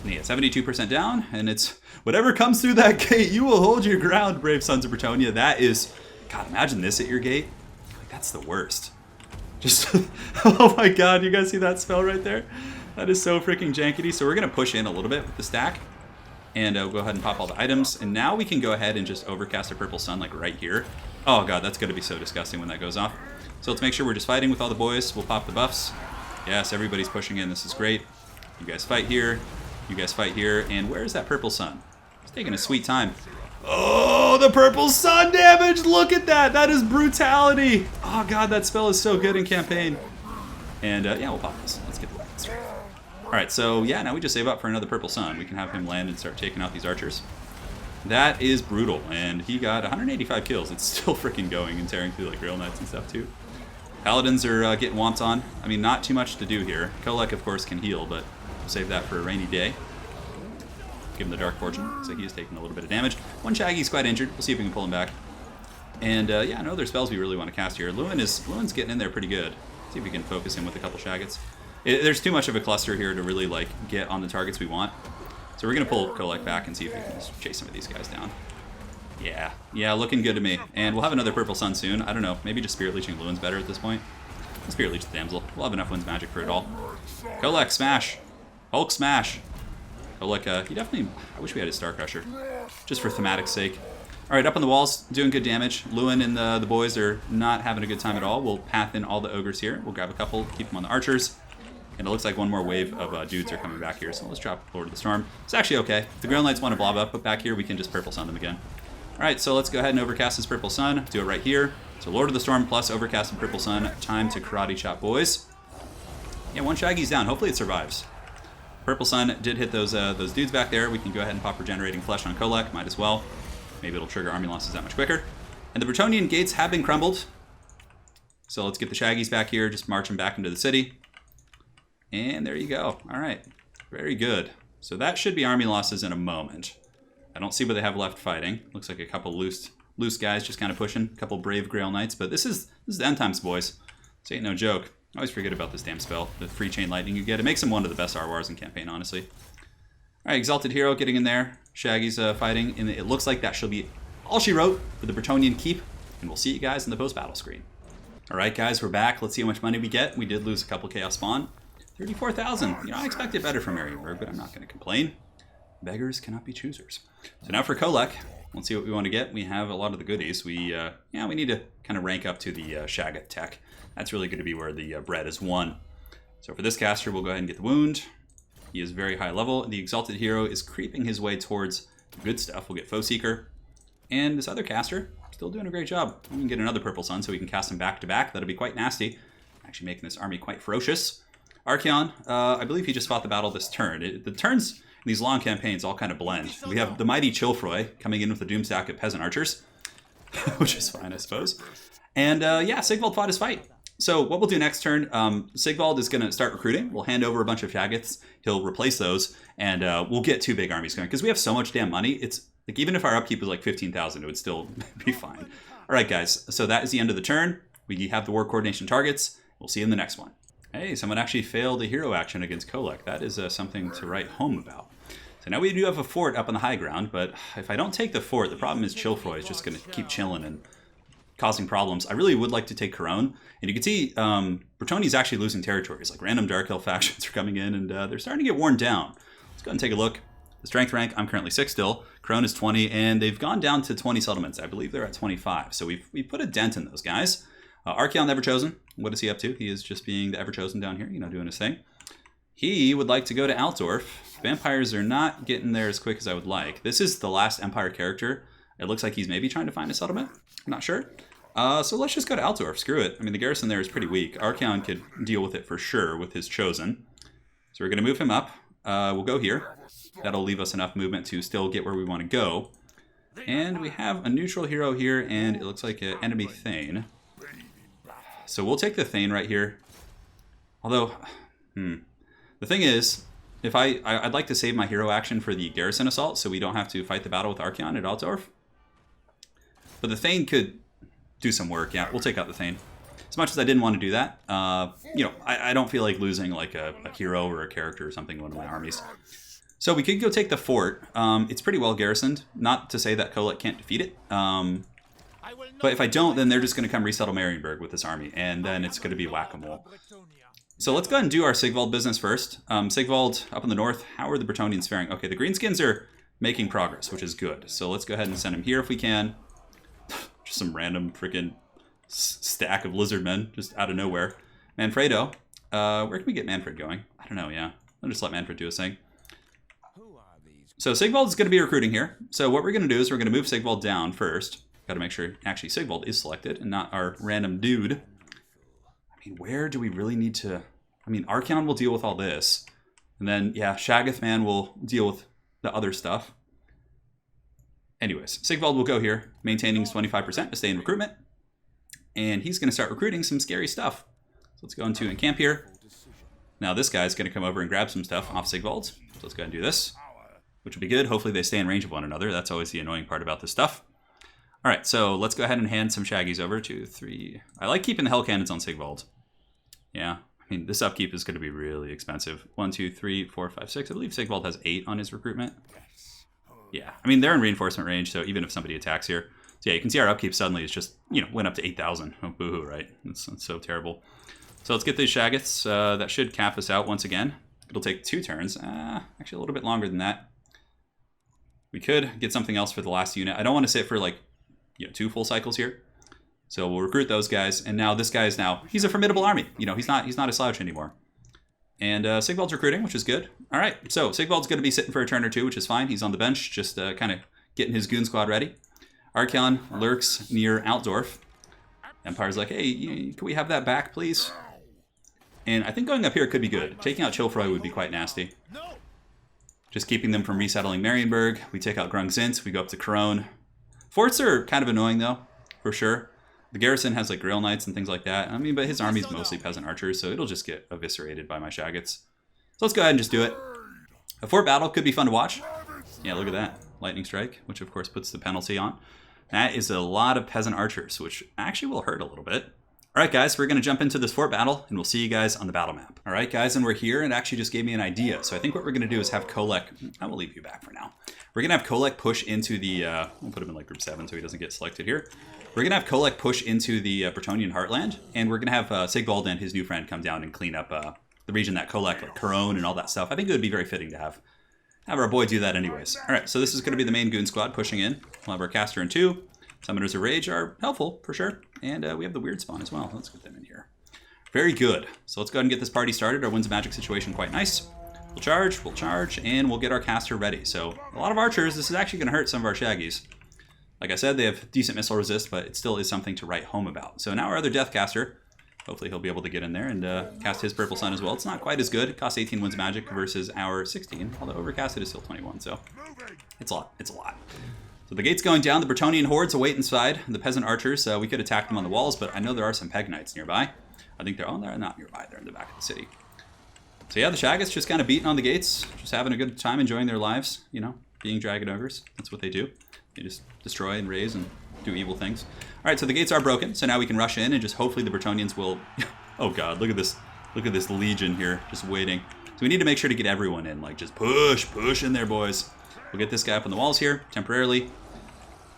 Speaker 1: And yeah, 72% down, and it's whatever comes through that gate, you will hold your ground, brave sons of Bretonnia. That is, God, imagine this at your gate. Like, that's the worst. Just, oh my God, you guys see that spell right there? That is so freaking jankety. So we're going to push in a little bit with the stack. And we'll go ahead and pop all the items. And now we can go ahead and just overcast a Purple Sun, like right here. Oh God, that's going to be so disgusting when that goes off. So let's make sure we're just fighting with all the boys. We'll pop the buffs. Yes, everybody's pushing in. This is great. You guys fight here. You guys fight here. And where's that Purple Sun? It's taking a sweet time. Oh, the Purple Sun damage! Look at that! That is brutality! Oh God, that spell is so good in campaign. And yeah, we'll pop this. Let's get the weapons straight. Alright, so yeah, now we just save up for another Purple Sun. We can have him land and start taking out these archers. That is brutal, and he got 185 kills. It's still freaking going and tearing through like Grail Knights and stuff too. Paladins are getting whomped on. I mean, not too much to do here. Kolek, of course, can heal, but we'll save that for a rainy day. Give him the Dark Fortune, so he is taking a little bit of damage. One Shaggy's quite injured. We'll see if we can pull him back. And yeah, no other spells we really want to cast here. Lewin's getting in there pretty good. See if we can focus him with a couple Shaggots. There's too much of a cluster here to really like get on the targets we want. So we're going to pull Kolek back and see if we can just chase some of these guys down. Yeah, looking good to me. And we'll have another Purple Sun soon. I don't know, maybe just Spirit Leeching Lewin's better at this point. Spirit Leech the Damsel. We'll have enough Wind's Magic for it all. Kolek, smash! Hulk smash! Kolek, he definitely... I wish we had a Star Crusher. Just for thematic's sake. Alright, up on the walls, doing good damage. Lewin and the boys are not having a good time at all. We'll path in all the ogres here. We'll grab a couple, keep them on the archers. And it looks like one more wave of dudes are coming back here, so let's drop Lord of the Storm. It's actually okay. If the Grail Knights want to blob up, but back here we can just Purple Sun them again. Alright, so let's go ahead and overcast this Purple Sun. Do it right here. So Lord of the Storm plus overcast and Purple Sun. Time to karate chop, boys. Yeah, one Shaggy's down. Hopefully it survives. Purple Sun did hit those dudes back there. We can go ahead and pop Regenerating Flesh on Kolek. Might as well. Maybe it'll trigger army losses that much quicker. And the Bretonnian gates have been crumbled. So let's get the Shaggies back here. Just march them back into the city. And there you go. All right. Very good. So that should be army losses in a moment. I don't see what they have left fighting. Looks like a couple loose guys just kind of pushing. A couple brave Grail Knights. But this is the end times, boys. This ain't no joke. I always forget about this damn spell. The free chain lightning you get. It makes him one of the best RWARs in campaign, honestly. Alright, Exalted Hero getting in there. Shaggy's fighting. And it looks like that should be all she wrote for the Bretonnian keep. And we'll see you guys in the post-battle screen. Alright guys, we're back. Let's see how much money we get. We did lose a couple Chaos Spawn. 34,000. You know, I expected better from Marienburg, but I'm not going to complain. Beggars cannot be choosers. So now for Kolek. Let's see what we want to get. We have a lot of the goodies. We need to kind of rank up to the Shagat tech. That's really going to be where the bread is won. So for this caster, we'll go ahead and get the wound. He is very high level. The Exalted Hero is creeping his way towards good stuff. We'll get Foe Seeker. And this other caster, still doing a great job. We can get another Purple Sun so we can cast him back to back. That'll be quite nasty. Actually making this army quite ferocious. Archaon, I believe he just fought the battle this turn. The turns in these long campaigns all kind of blend. We have the mighty Chilfroy coming in with the Doomstack of Peasant Archers, which is fine, I suppose. And yeah, Sigvald fought his fight. So what we'll do next turn, Sigvald is going to start recruiting. We'll hand over a bunch of Shaggoths. He'll replace those, and we'll get 2 big armies going. Because we have so much damn money, it's like even if our upkeep was like 15,000, it would still be fine. All right, guys. So that is the end of the turn. We have the war coordination targets. We'll see you in the next one. Hey, someone actually failed a hero action against Kolek. That is something to write home about. So now we do have a fort up on the high ground, but if I don't take the fort, the problem is Chilfroy is just going to keep chilling and causing problems. I really would like to take Couronne. And you can see Bretonnia is actually losing territories. Like random Dark Elf factions are coming in, and they're starting to get worn down. Let's go ahead and take a look. The strength rank, I'm currently 6 still. Couronne is 20, and they've gone down to 20 settlements. I believe they're at 25. So we've put a dent in those guys. Archaon the Everchosen, what is he up to? He is just being the Everchosen down here, you know, doing his thing. He would like to go to Altdorf. Vampires are not getting there as quick as I would like. This is the last Empire character. It looks like he's maybe trying to find a settlement. I'm not sure. So let's just go to Altdorf. Screw it. I mean, the garrison there is pretty weak. Archaon could deal with it for sure with his Chosen. So we're going to move him up. We'll go here. That'll leave us enough movement to still get where we want to go. And we have a neutral hero here, and it looks like an enemy Thane. So we'll take the Thane right here. Although, the thing is, if I'd like to save my hero action for the garrison assault, so we don't have to fight the battle with Archaon at Altdorf. But the Thane could do some work. Yeah, we'll take out the Thane. As much as I didn't want to do that, you know, I don't feel like losing like a hero or a character or something in one of my armies. So we could go take the fort. It's pretty well garrisoned. Not to say that Kolek can't defeat it. But if I don't, then they're just going to come resettle Marienburg with this army, and then it's going to be whack-a-mole. So let's go ahead and do our Sigvald business first. Sigvald up in the north, how are the Bretonnians faring? Okay, the Greenskins are making progress, which is good. So let's go ahead and send them here if we can. Just some random freaking stack of lizardmen just out of nowhere. Manfredo, where can we get Manfred going? I don't know, yeah. I'll just let Manfred do his thing. So Sigvald is going to be recruiting here. So what we're going to do is we're going to move Sigvald down first. Got to make sure actually Sigvald is selected and not our random dude. I mean, where do we really need to... I mean, Archaon will deal with all this. And then, yeah, Shaggoth Man will deal with the other stuff. Anyways, Sigvald will go here, maintaining his 25% to stay in recruitment. And he's going to start recruiting some scary stuff. So let's go into and camp here. Now this guy's going to come over and grab some stuff off Sigvald. So let's go ahead and do this, which will be good. Hopefully they stay in range of one another. That's always the annoying part about this stuff. All right, so let's go ahead and hand some Shaggies over. 2, 3. I like keeping the Hell Cannons on Sigvald. Yeah, I mean, this upkeep is going to be really expensive. 1, 2, 3, 4, 5, 6. I believe Sigvald has 8 on his recruitment. Yeah, I mean, they're in reinforcement range, so even if somebody attacks here. So yeah, you can see our upkeep suddenly is just, you know, went up to 8,000. Oh, boohoo, right? That's so terrible. So let's get these Shaggoths. That should cap us out once again. It'll take 2 turns. Actually, a little bit longer than that. We could get something else for the last unit. I don't want to sit for, like, you know, 2 full cycles here. So we'll recruit those guys. And now this guy is he's a formidable army. You know, he's not a slouch anymore. And Sigvald's recruiting, which is good. All right, so Sigvald's going to be sitting for a turn or 2, which is fine. He's on the bench, just kind of getting his goon squad ready. Archaon lurks near Altdorf. Empire's like, hey, can we have that back, please? And I think going up here could be good. Taking out Chilfroy would be quite nasty. Just keeping them from resettling Marienburg. We take out Grungzint. We go up to Couronne. Forts are kind of annoying, though, for sure. The garrison has, like, Grail Knights and things like that. I mean, but his army's mostly Peasant Archers, so it'll just get eviscerated by my Shaggoths. So let's go ahead and just do it. A fort battle could be fun to watch. Yeah, look at that. Lightning Strike, which, of course, puts the penalty on. That is a lot of Peasant Archers, which actually will hurt a little bit. Alright guys, we're going to jump into this fort battle, and we'll see you guys on the battle map. Alright guys, and we're here, and it actually just gave me an idea. So I think what we're going to do is have Kolek, I will leave you back for now. We're going to have Kolek push into the, we'll put him in like group 7 so he doesn't get selected here. We're going to have Kolek push into the Bretonnian heartland, and we're going to have SIGVALD and his new friend come down and clean up the region that Kolek, like Couronne and all that stuff. I think it would be very fitting to have our boy do that anyways. Alright, so this is going to be the main goon squad pushing in. We'll have our caster in 2. Summoners of Rage are helpful, for sure. And we have the weird spawn as well. Let's get them in here. Very good. So let's go ahead and get this party started. Our Winds of Magic situation quite nice. We'll charge, and we'll get our caster ready. So a lot of archers. This is actually going to hurt some of our shaggies. Like I said, they have decent missile resist, but it still is something to write home about. So now our other Death Caster, hopefully he'll be able to get in there and cast his Purple Sun as well. It's not quite as good. It costs 18 Winds of Magic versus our 16, although overcasted is still 21, so it's a lot. It's a lot. So the gate's going down. The Bretonnian hordes await inside. The peasant archers, we could attack them on the walls, but I know there are some Peg Knights nearby. I think they're not nearby. They're in the back of the city. So yeah, the Shaggots just kind of beating on the gates, just having a good time, enjoying their lives, you know, being dragon ogres. That's what they do. They just destroy and raise and do evil things. All right, so the gates are broken, so now we can rush in and just hopefully the Bretonnians will... Oh god, look at this. Look at this legion here, just waiting. So we need to make sure to get everyone in, like just push in there, boys. We'll get this guy up on the walls here, temporarily.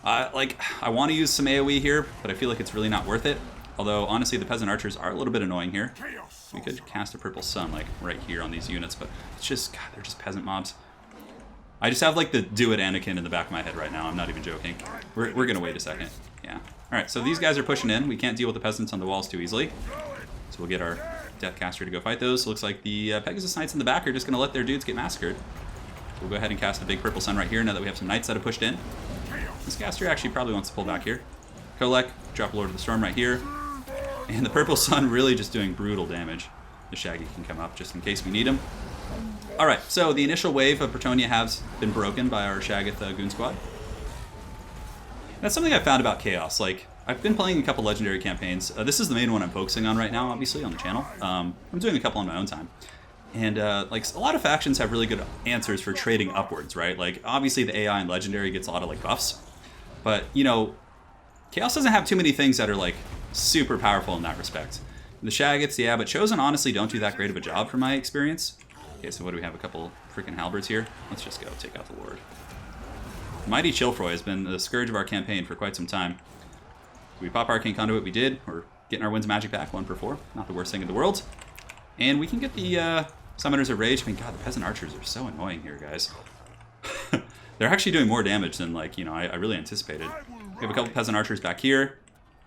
Speaker 1: I want to use some AoE here, but I feel like it's really not worth it. Although, honestly, the peasant archers are a little bit annoying here. We could cast a Purple Sun, like, right here on these units, but it's just, god, they're just peasant mobs. I just have, like, the do it Anakin in the back of my head right now. I'm not even joking. We're going to wait a second. Yeah. Alright, so these guys are pushing in. We can't deal with the peasants on the walls too easily. So we'll get our Death Caster to go fight those. Looks like the Pegasus Knights in the back are just going to let their dudes get massacred. We'll go ahead and cast a big Purple Sun right here now that we have some Knights that have pushed in. This caster actually probably wants to pull back here. Kolek, drop Lord of the Storm right here. And the Purple Sun really just doing brutal damage. The Shaggy can come up just in case we need him. Alright, so the initial wave of Bretonnia has been broken by our Shaggoth goon squad. That's something I found about Chaos. Like, I've been playing a couple legendary campaigns. This is the main one I'm focusing on right now, obviously, on the channel. I'm doing a couple on my own time. And, like, a lot of factions have really good answers for trading upwards, right? Like, obviously the AI in Legendary gets a lot of, like, buffs. But, you know, Chaos doesn't have too many things that are, like, super powerful in that respect. The Shaggoths, yeah, but Chosen honestly don't do that great of a job from my experience. Okay, so what do we have? A couple freaking halberds here? Let's just go take out the Lord. Mighty Chilfroy has been the scourge of our campaign for quite some time. We pop Arcane Conduit, we did. We're getting our Winds of Magic back, 1 per 4. Not the worst thing in the world. And we can get the Summoners of Rage. I mean, god, the Peasant Archers are so annoying here, guys. They're actually doing more damage than, like, you know, I really anticipated. We have a couple Peasant Archers back here.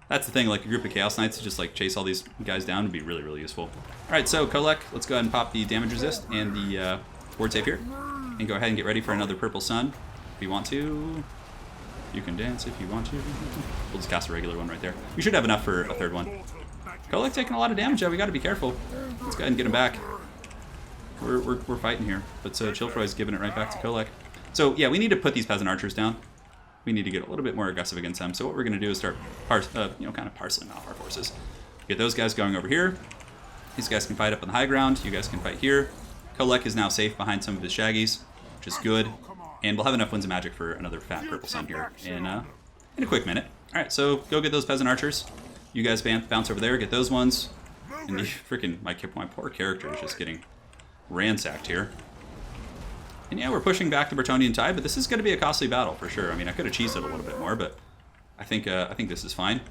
Speaker 1: That's the thing, like a group of Chaos Knights to just like chase all these guys down would be really, really useful. Alright, so Kolek, let's go ahead and pop the damage resist and the ward save here. And go ahead and get ready for another Purple Sun. If you want to. You can dance if you want to. We'll just cast a regular one right there. We should have enough for a third one. Kolek taking a lot of damage, we gotta be careful. Let's go ahead and get him back. We're fighting here. But so Chilfroy's giving it right back to Kolek. So yeah, we need to put these Peasant Archers down. We need to get a little bit more aggressive against them. So what we're going to do is start, kind of parceling off our forces. Get those guys going over here. These guys can fight up on the high ground. You guys can fight here. Kolek is now safe behind some of his Shaggies, which is good. And we'll have enough Winds of Magic for another fat Purple Sun here in a quick minute. All right, so go get those Peasant Archers. You guys bounce over there, get those ones. And the freaking, my poor character is just getting ransacked here. And yeah, we're pushing back the Bretonnian tide, but this is going to be a costly battle for sure. I mean, I could have cheesed it a little bit more, but I think this is fine.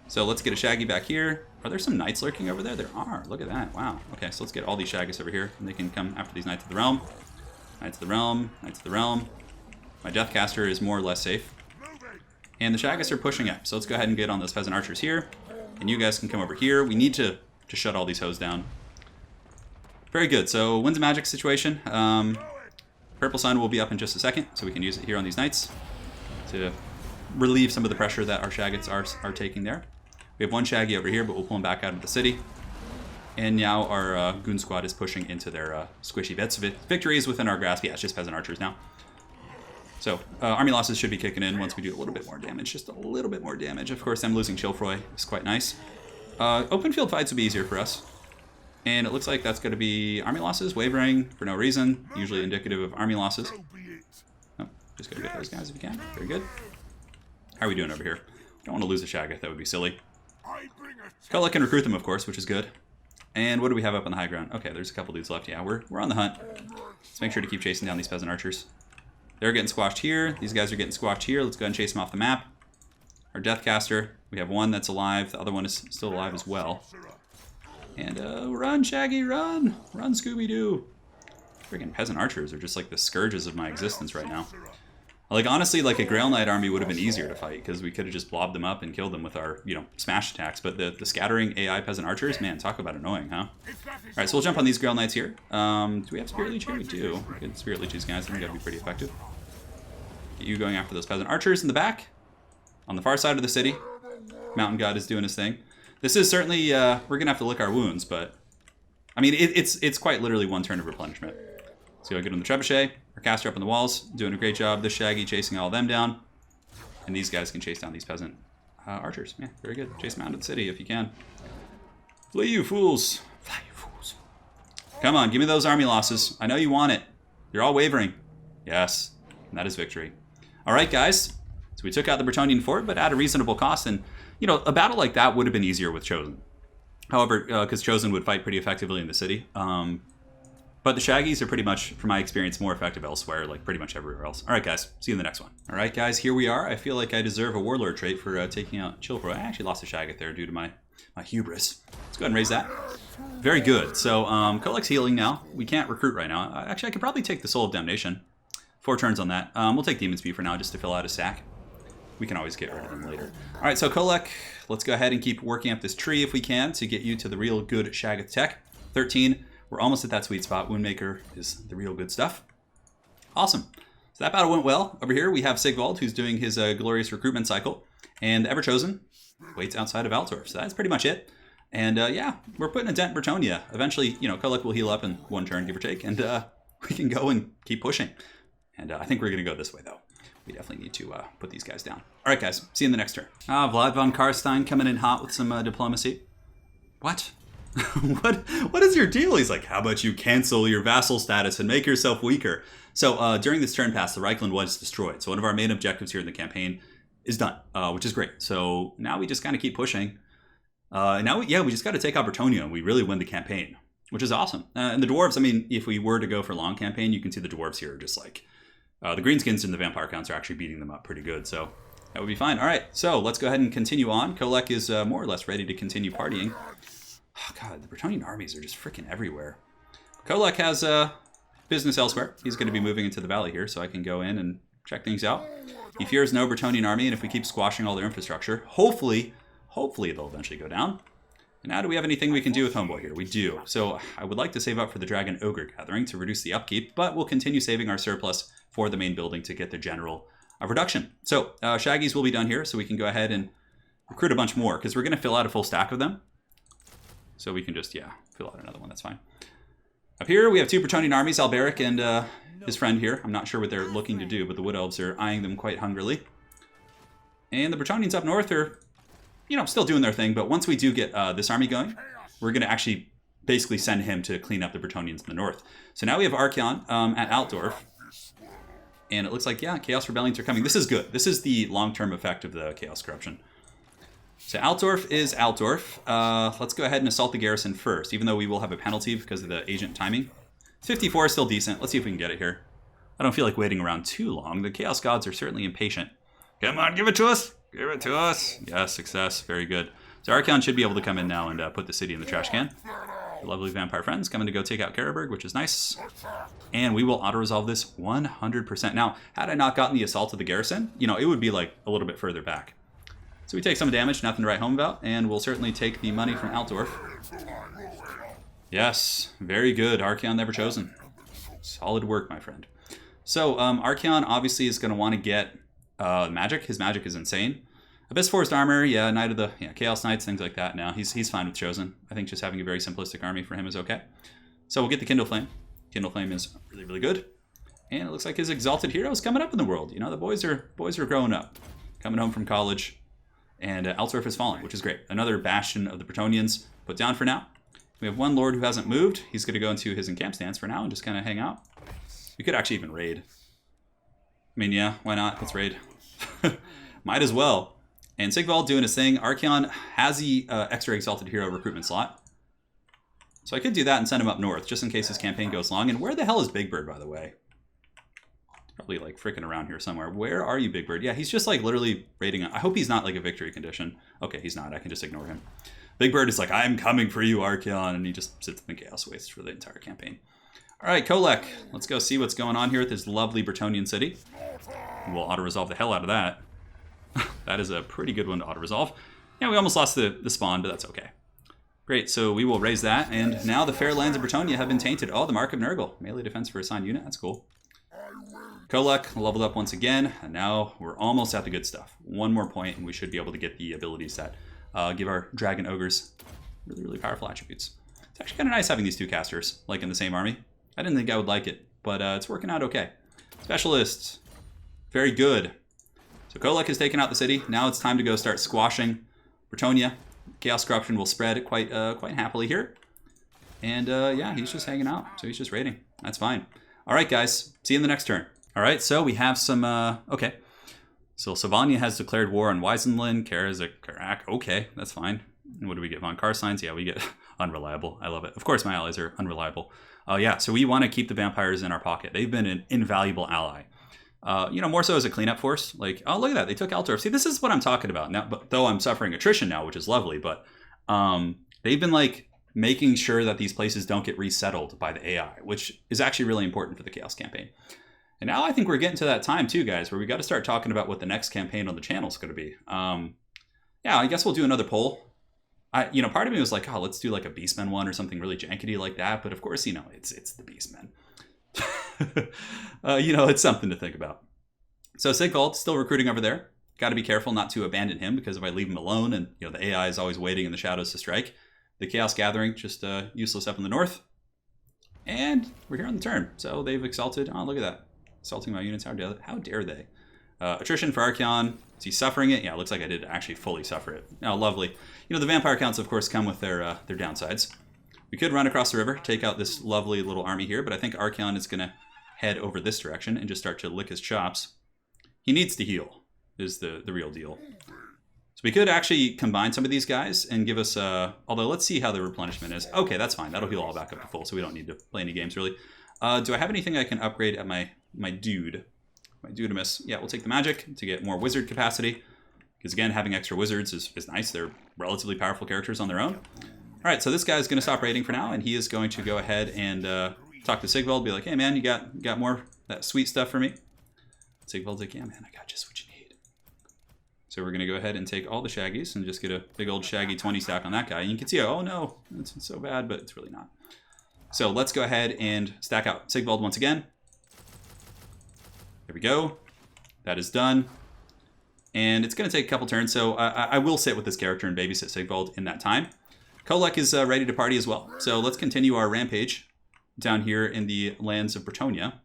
Speaker 1: So let's get a Shaggy back here. Are there some Knights lurking over there? There are. Look at that. Wow. Okay, so let's get all these Shaggies over here, and they can come after these Knights of the Realm. Knights of the Realm. Knights of the Realm. My Death Caster is more or less safe. And the Shaggies are pushing up, so let's go ahead and get on those Peasant Archers here. And you guys can come over here. We need to shut all these hoes down. Very good. So Winds of Magic situation. Purple Sun will be up in just a second, so we can use it here on these Knights to relieve some of the pressure that our Shaggots are taking there. We have one Shaggy over here, but we'll pull him back out of the city. And now our Goon Squad is pushing into their squishy bits. Victory is within our grasp. Yeah, it's just Peasant Archers now. So army losses should be kicking in once we do a little bit more damage. Just a little bit more damage. Of course, them losing Chilfroy is quite nice. Open field fights will be easier for us. And it looks like that's going to be army losses, wavering for no reason, usually indicative of army losses. Oh, just going to get those guys if you can. Very good. How are we doing over here? Don't want to lose a Shaggoth, that would be silly. Kolek can recruit them, of course, which is good. And what do we have up on the high ground? Okay, there's a couple dudes left. Yeah, we're on the hunt. Let's make sure to keep chasing down these peasant archers. They're getting squashed here. These guys are getting squashed here. Let's go ahead and chase them off the map. Our Deathcaster. We have one that's alive. The other one is still alive as well. And run, Shaggy, run! Run, Scooby-Doo! Freaking peasant archers are just like the scourges of my existence right now. Like, honestly, like a Grail Knight army would have been easier to fight because we could have just blobbed them up and killed them with our, you know, smash attacks. But the scattering AI peasant archers, man, talk about annoying, huh? Alright, so we'll jump on these Grail Knights here. Do we have Spirit Leech here? We do. Good Spirit Leeches, guys. I think that'd be pretty effective. Get you going after those peasant archers in the back. On the far side of the city. Mountain God is doing his thing. This is certainly, we're going to have to lick our wounds, but... I mean, it's quite literally one turn of replenishment. So I get on the Trebuchet, our caster up on the walls, doing a great job. This Shaggy chasing all of them down. And these guys can chase down these peasant archers. Yeah, very good. Chase them out of the city if you can. Flee, you fools. Fly, you fools. Come on, give me those army losses. I know you want it. You're all wavering. Yes, and that is victory. All right, guys. So we took out the Bretonnian fort, but at a reasonable cost. And, you know, a battle like that would have been easier with Chosen. However, because Chosen would fight pretty effectively in the city. But the Shaggies are pretty much, from my experience, more effective elsewhere, like pretty much everywhere else. All right, guys. See you in the next one. All right, guys. Here we are. I feel like I deserve a Warlord trait for taking out Chillpro. I actually lost a Shaggot there due to my hubris. Let's go ahead and raise that. Very good. So, Kolek's healing now. We can't recruit right now. Actually, I could probably take the Soul of Damnation. 4 turns on that. We'll take Demon Speed for now just to fill out a sack. We can always get rid of them later. All right, so Kolek, let's go ahead and keep working up this tree if we can to get you to the real good Shaggoth tech. 13. We're almost at that sweet spot. Woundmaker is the real good stuff. Awesome. So that battle went well. Over here we have SIGVALD, who's doing his glorious recruitment cycle. And the Everchosen waits outside of Altdorf. So that's pretty much it. And yeah, we're putting a dent in Bretonnia. Eventually, you know, Kolek will heal up in 1 turn, give or take. And we can go and keep pushing. And I think we're going to go this way, though. We definitely need to put these guys down. All right, guys. See you in the next turn. Vlad von Karstein coming in hot with some diplomacy. What? What is your deal? He's like, how about you cancel your vassal status and make yourself weaker? So during this turn pass, the Reichland was destroyed. So one of our main objectives here in the campaign is done, which is great. So now we just kind of keep pushing. Now, we just got to take out Bretonnia and we really win the campaign, which is awesome. And the dwarves, I mean, if we were to go for a long campaign, you can see the dwarves here are just like, the greenskins and the vampire counts are actually beating them up pretty good. So that would be fine. All right, so let's go ahead and continue on. Kolek is more or less ready to continue partying. Oh, God, the Bretonnian armies are just freaking everywhere. Kolek has business elsewhere. He's going to be moving into the valley here, so I can go in and check things out. He fears no Bretonnian army, and if we keep squashing all their infrastructure, hopefully they'll eventually go down. And now do we have anything we can do with Homeboy here? We do. So I would like to save up for the Dragon Ogre Gathering to reduce the upkeep, but we'll continue saving our surplus for the main building to get the general reduction. So Shaggies will be done here, so we can go ahead and recruit a bunch more, because we're going to fill out a full stack of them. So we can just, yeah, fill out another one. That's fine. Up here, we have 2 Bretonnian armies, Alberic and his friend here. I'm not sure what they're looking to do, but the Wood Elves are eyeing them quite hungrily. And the Bretonnians up north are, you know, still doing their thing. But once we do get this army going, we're going to actually basically send him to clean up the Bretonnians in the north. So now we have Archeon at Altdorf. And it looks like, yeah, Chaos Rebellions are coming. This is good. This is the long-term effect of the Chaos Corruption. So Altdorf is Altdorf. Let's go ahead and assault the garrison first, even though we will have a penalty because of the agent timing. 54 is still decent. Let's see if we can get it here. I don't feel like waiting around too long. The Chaos Gods are certainly impatient. Come on, give it to us. Give it to us. Yes, success. Very good. So Archeon should be able to come in now and put the city in the trash can. The lovely vampire friends coming to go take out Karaberg, which is nice. And we will auto-resolve this 100%. Now, had I not gotten the assault of the garrison, you know, it would be like a little bit further back. So we take some damage, nothing to write home about, and we'll certainly take the money from Altdorf. Yes, very good. Archeon never chosen. Solid work, my friend. So Archeon obviously is going to want to get magic. His magic is insane. Abyss Forest Armor, yeah, Knight of the Chaos Knights, things like that. Now he's fine with chosen. I think just having a very simplistic army for him is okay. So we'll get the Kindle Flame. Kindle Flame is really, really good. And it looks like his Exalted Hero is coming up in the world. You know, the boys are growing up, coming home from college. And Altdorf is falling, which is great. Another bastion of the Bretonnians put down for now. We have 1 lord who hasn't moved. He's going to go into his encamp stance for now and just kind of hang out. We could actually even raid. I mean, yeah, why not? Let's raid. Might as well. And SIGVALD doing his thing. Archeon has the extra Exalted Hero recruitment slot. So I could do that and send him up north, just in case his campaign goes long. And where the hell is Big Bird, by the way? Probably like freaking around here somewhere. Where are you, Big Bird? Yeah, he's just like literally raiding. I hope he's not like a victory condition. Okay, he's not. I can just ignore him. Big Bird is like, I'm coming for you, Archeon. And he just sits in the Chaos Wastes for the entire campaign. All right, Kolek. Let's go see what's going on here with this lovely Bretonnian city. We'll auto-resolve the hell out of that. That is a pretty good one to auto-resolve. Yeah, we almost lost the spawn, but that's okay. Great, so we will raise that. And now the fair lands of Bretonnia have been tainted. Oh, the Mark of Nurgle. Melee defense for assigned unit. That's cool. Kolek leveled up once again. And now we're almost at the good stuff. One more point, and we should be able to get the abilities that give our Dragon Ogres really, really powerful attributes. It's actually kind of nice having these two casters, like in the same army. I didn't think I would like it, but it's working out okay. Specialists. Very good. So Kolek has taken out the city. Now it's time to go start squashing Bretonnia. Chaos Corruption will spread quite happily here. And yeah, he's just hanging out. So he's just raiding. That's fine. All right, guys. See you in the next turn. All right, so we have some... okay. So Sylvania has declared war on Weisenland. Karak. Okay, that's fine. And what do we get? Von Carsigns? Yeah, we get unreliable. I love it. Of course, my allies are unreliable. Yeah, so we want to keep the vampires in our pocket. They've been an invaluable ally. You know, more so as a cleanup force. Like, oh, look at that. They took Altorf. See, this is what I'm talking about. Now, but though I'm suffering attrition now, which is lovely, but they've been, like, making sure that these places don't get resettled by the AI, which is actually really important for the Chaos campaign. And now I think we're getting to that time, too, guys, where we got to start talking about what the next campaign on the channel is going to be. Yeah, I guess we'll do another poll. You know, part of me was like, oh, let's do like a Beastmen one or something really jankety like that. But of course, you know, it's the Beastmen. You know, it's something to think about. So SIGVALD still recruiting over there. Got to be careful not to abandon him, because if I leave him alone and, you know, the AI is always waiting in the shadows to strike. The Chaos Gathering just useless up in the north. And we're here on the turn. So they've exalted. Oh, look at that. Assaulting my units. How dare they? Attrition for Archeon. Is he suffering it? Yeah, it looks like I did actually fully suffer it. Oh, lovely. You know, the vampire counts, of course, come with their downsides. We could run across the river, take out this lovely little army here, but I think Archeon is going to head over this direction and just start to lick his chops. He needs to heal, is the real deal. So we could actually combine some of these guys and give us, although let's see how the replenishment is. Okay, that's fine. That'll heal all back up to full, so we don't need to play any games, really. Do I have anything I can upgrade at my dude? My Dudamus. Yeah, we'll take the magic to get more wizard capacity. Because again, having extra wizards is nice. They're relatively powerful characters on their own. All right, so this guy's going to stop raiding for now, and he is going to go ahead and talk to SIGVALD, be like, hey man, you got more that sweet stuff for me? SIGVALD's like, yeah man, I got just what you need. So we're going to go ahead and take all the Shaggies and just get a big old Shaggy 20 stack on that guy. And you can see, oh no, it's so bad, but it's really not. So let's go ahead and stack out SIGVALD once again. There we go. That is done. And it's going to take a couple turns, so I will sit with this character and babysit SIGVALD in that time. Kolek is ready to party as well. So let's continue our rampage down here in the lands of Bretonnia.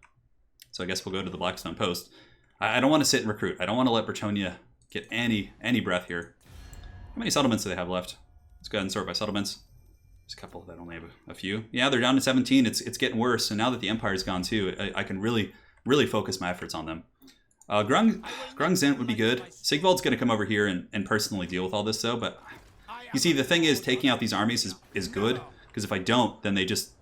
Speaker 1: So I guess we'll go to the Blackstone Post. I don't want to sit and recruit. I don't want to let Bretonnia get any breath here. How many settlements do they have left? Let's go ahead and sort by settlements. There's a couple that only have a few. Yeah, they're down to 17. It's getting worse. And now that the Empire's gone too, I can really focus my efforts on them. Grung Zint would be good. SIGVALD's going to come over here and personally deal with all this, though. But you see, the thing is, taking out these armies is good, because if I don't, then they just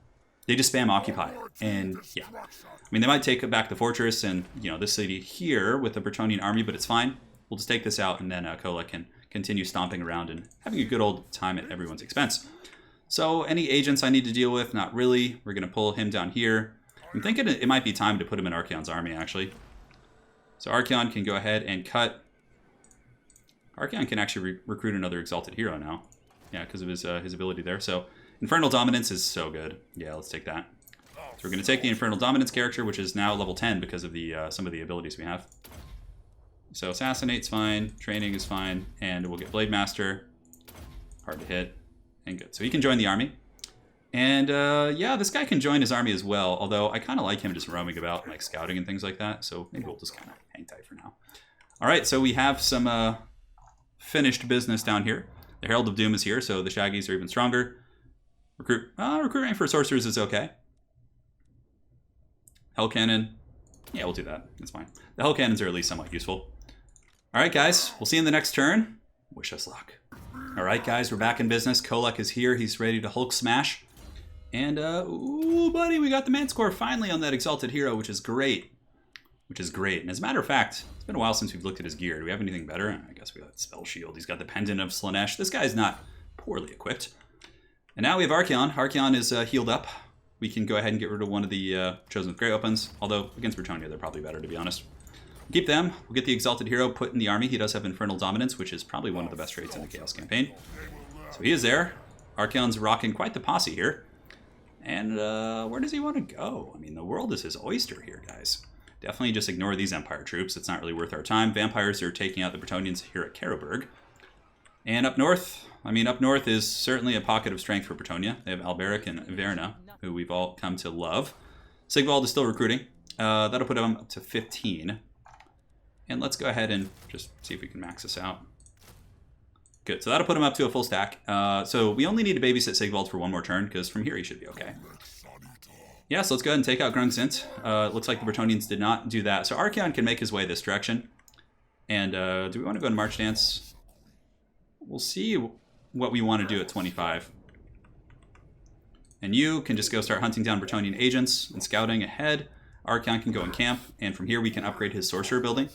Speaker 1: spam occupy. And yeah, I mean, they might take back the fortress and, you know, this city here with the Bretonnian army, but it's fine. We'll just take this out, and then Kolek can continue stomping around and having a good old time at everyone's expense. So any agents I need to deal with? Not really. We're going to pull him down here. I'm thinking it might be time to put him in Archeon's army, actually. So Archeon can go ahead and cut. Archeon can actually recruit another Exalted Hero now. Yeah, because of his ability there. So Infernal Dominance is so good. Yeah, let's take that. So we're going to take the Infernal Dominance character, which is now level 10 because of the some of the abilities we have. So Assassinate's fine, Training is fine, and we'll get Blade Master. Hard to hit, and good. So he can join the army. And yeah, this guy can join his army as well, although I kind of like him just roaming about, like scouting and things like that, so maybe we'll just kind of hang tight for now. All right, so we have some finished business down here. The Herald of Doom is here, so the Shaggies are even stronger. Recruiting for sorcerers is okay. Hell Cannon, yeah, we'll do that. That's fine. The Hell Cannons are at least somewhat useful. All right, guys, we'll see you in the next turn. Wish us luck. All right, guys, we're back in business. Kolek is here. He's ready to Hulk smash. And, ooh, buddy, we got the man score finally on that Exalted Hero, which is great. Which is great. And as a matter of fact, it's been a while since we've looked at his gear. Do we have anything better? I guess we got Spell Shield. He's got the Pendant of Slanesh. This guy's not poorly equipped. And now we have Archaon. Archaon is healed up. We can go ahead and get rid of one of the Chosen with Great Weapons. Although, against Bretonnia, they're probably better, to be honest. Keep them. We'll get the Exalted Hero put in the army. He does have Infernal Dominance, which is probably one of the best traits in the Chaos campaign. So he is there. Archaon's rocking quite the posse here. And where does he want to go? I mean, the world is his oyster here, guys. Definitely just ignore these Empire troops. It's not really worth our time. Vampires are taking out the Bretonnians here at Carroburg. And up north, I mean, up north is certainly a pocket of strength for Bretonnia. They have Alberic and Verna, who we've all come to love. Sigvald is still recruiting. That'll put him up to 15. And let's go ahead and just see if we can max this out. Good, so that'll put him up to a full stack. So we only need to babysit Sigvald for one more turn, because from here he should be okay. Yeah, so let's go ahead and take out Grungzint. It looks like the Bretonnians did not do that. So Archaon can make his way this direction. And do we want to go and March Dance? We'll see what we want to do at 25. And you can just go start hunting down Bretonnian agents and scouting ahead. Archaon can go in camp, and from here we can upgrade his sorcerer building.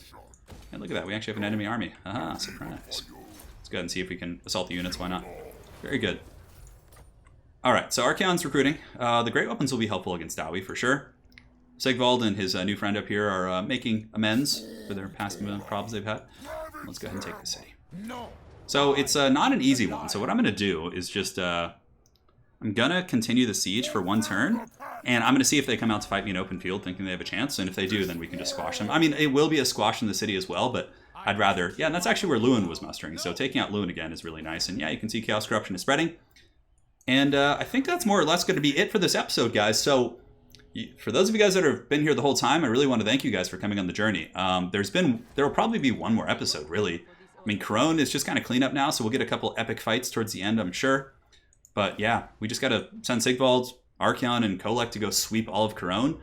Speaker 1: And look at that, we actually have an enemy army. Aha, surprise. Let's go ahead and see if we can assault the units, why not? Very good. Alright, so Archaon's recruiting. The Great Weapons will be helpful against Dowie, for sure. Sigvald and his new friend up here are making amends for their past problems they've had. Let's go ahead and take the city. So it's not an easy one, so what I'm going to do is just... I'm going to continue the siege for one turn, and I'm going to see if they come out to fight me in open field thinking they have a chance, and if they do, then we can just squash them. I mean, it will be a squash in the city as well, but I'd rather... Yeah, and that's actually where Lewin was mustering, so taking out Lewin again is really nice. And yeah, you can see Chaos Corruption is spreading. And I think that's more or less going to be it for this episode, guys. So for those of you guys that have been here the whole time, I really want to thank you guys for coming on the journey. There will probably be one more episode, really. I mean, Couronne is just kind of cleanup now, so we'll get a couple epic fights towards the end, I'm sure. But yeah, we just got to send Sigvald, Archaon, and Kolek to go sweep all of Couronne.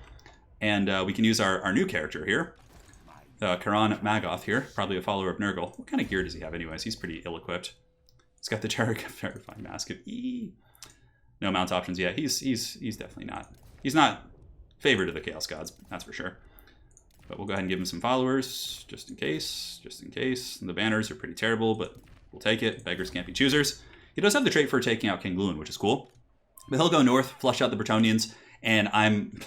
Speaker 1: And we can use our new character here. Couronne Magoth here, probably a follower of Nurgle. What kind of gear does he have anyways? He's pretty ill-equipped. He's got the Terrifying Mask of E. No mount options yet. He's definitely not. He's not favored of the Chaos Gods, that's for sure. But we'll go ahead and give him some followers, just in case. Just in case. And the banners are pretty terrible, but we'll take it. Beggars can't be choosers. He does have the trait for taking out King Lewin, which is cool. But he'll go north, flush out the Bretonnians, and I'm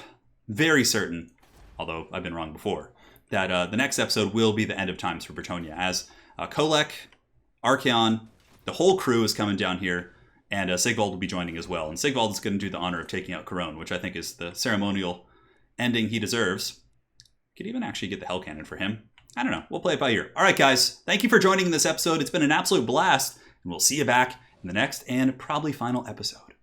Speaker 1: very certain, although I've been wrong before, that the next episode will be the end of times for Bretonnia, as Kolek, Archaon, the whole crew is coming down here, and Sigvald will be joining as well. And Sigvald is going to do the honor of taking out Couronne, which I think is the ceremonial ending he deserves. Could even actually get the Hell Cannon for him. I don't know. We'll play it by ear. All right, guys. Thank you for joining in this episode. It's been an absolute blast, and we'll see you back in the next and probably final episode.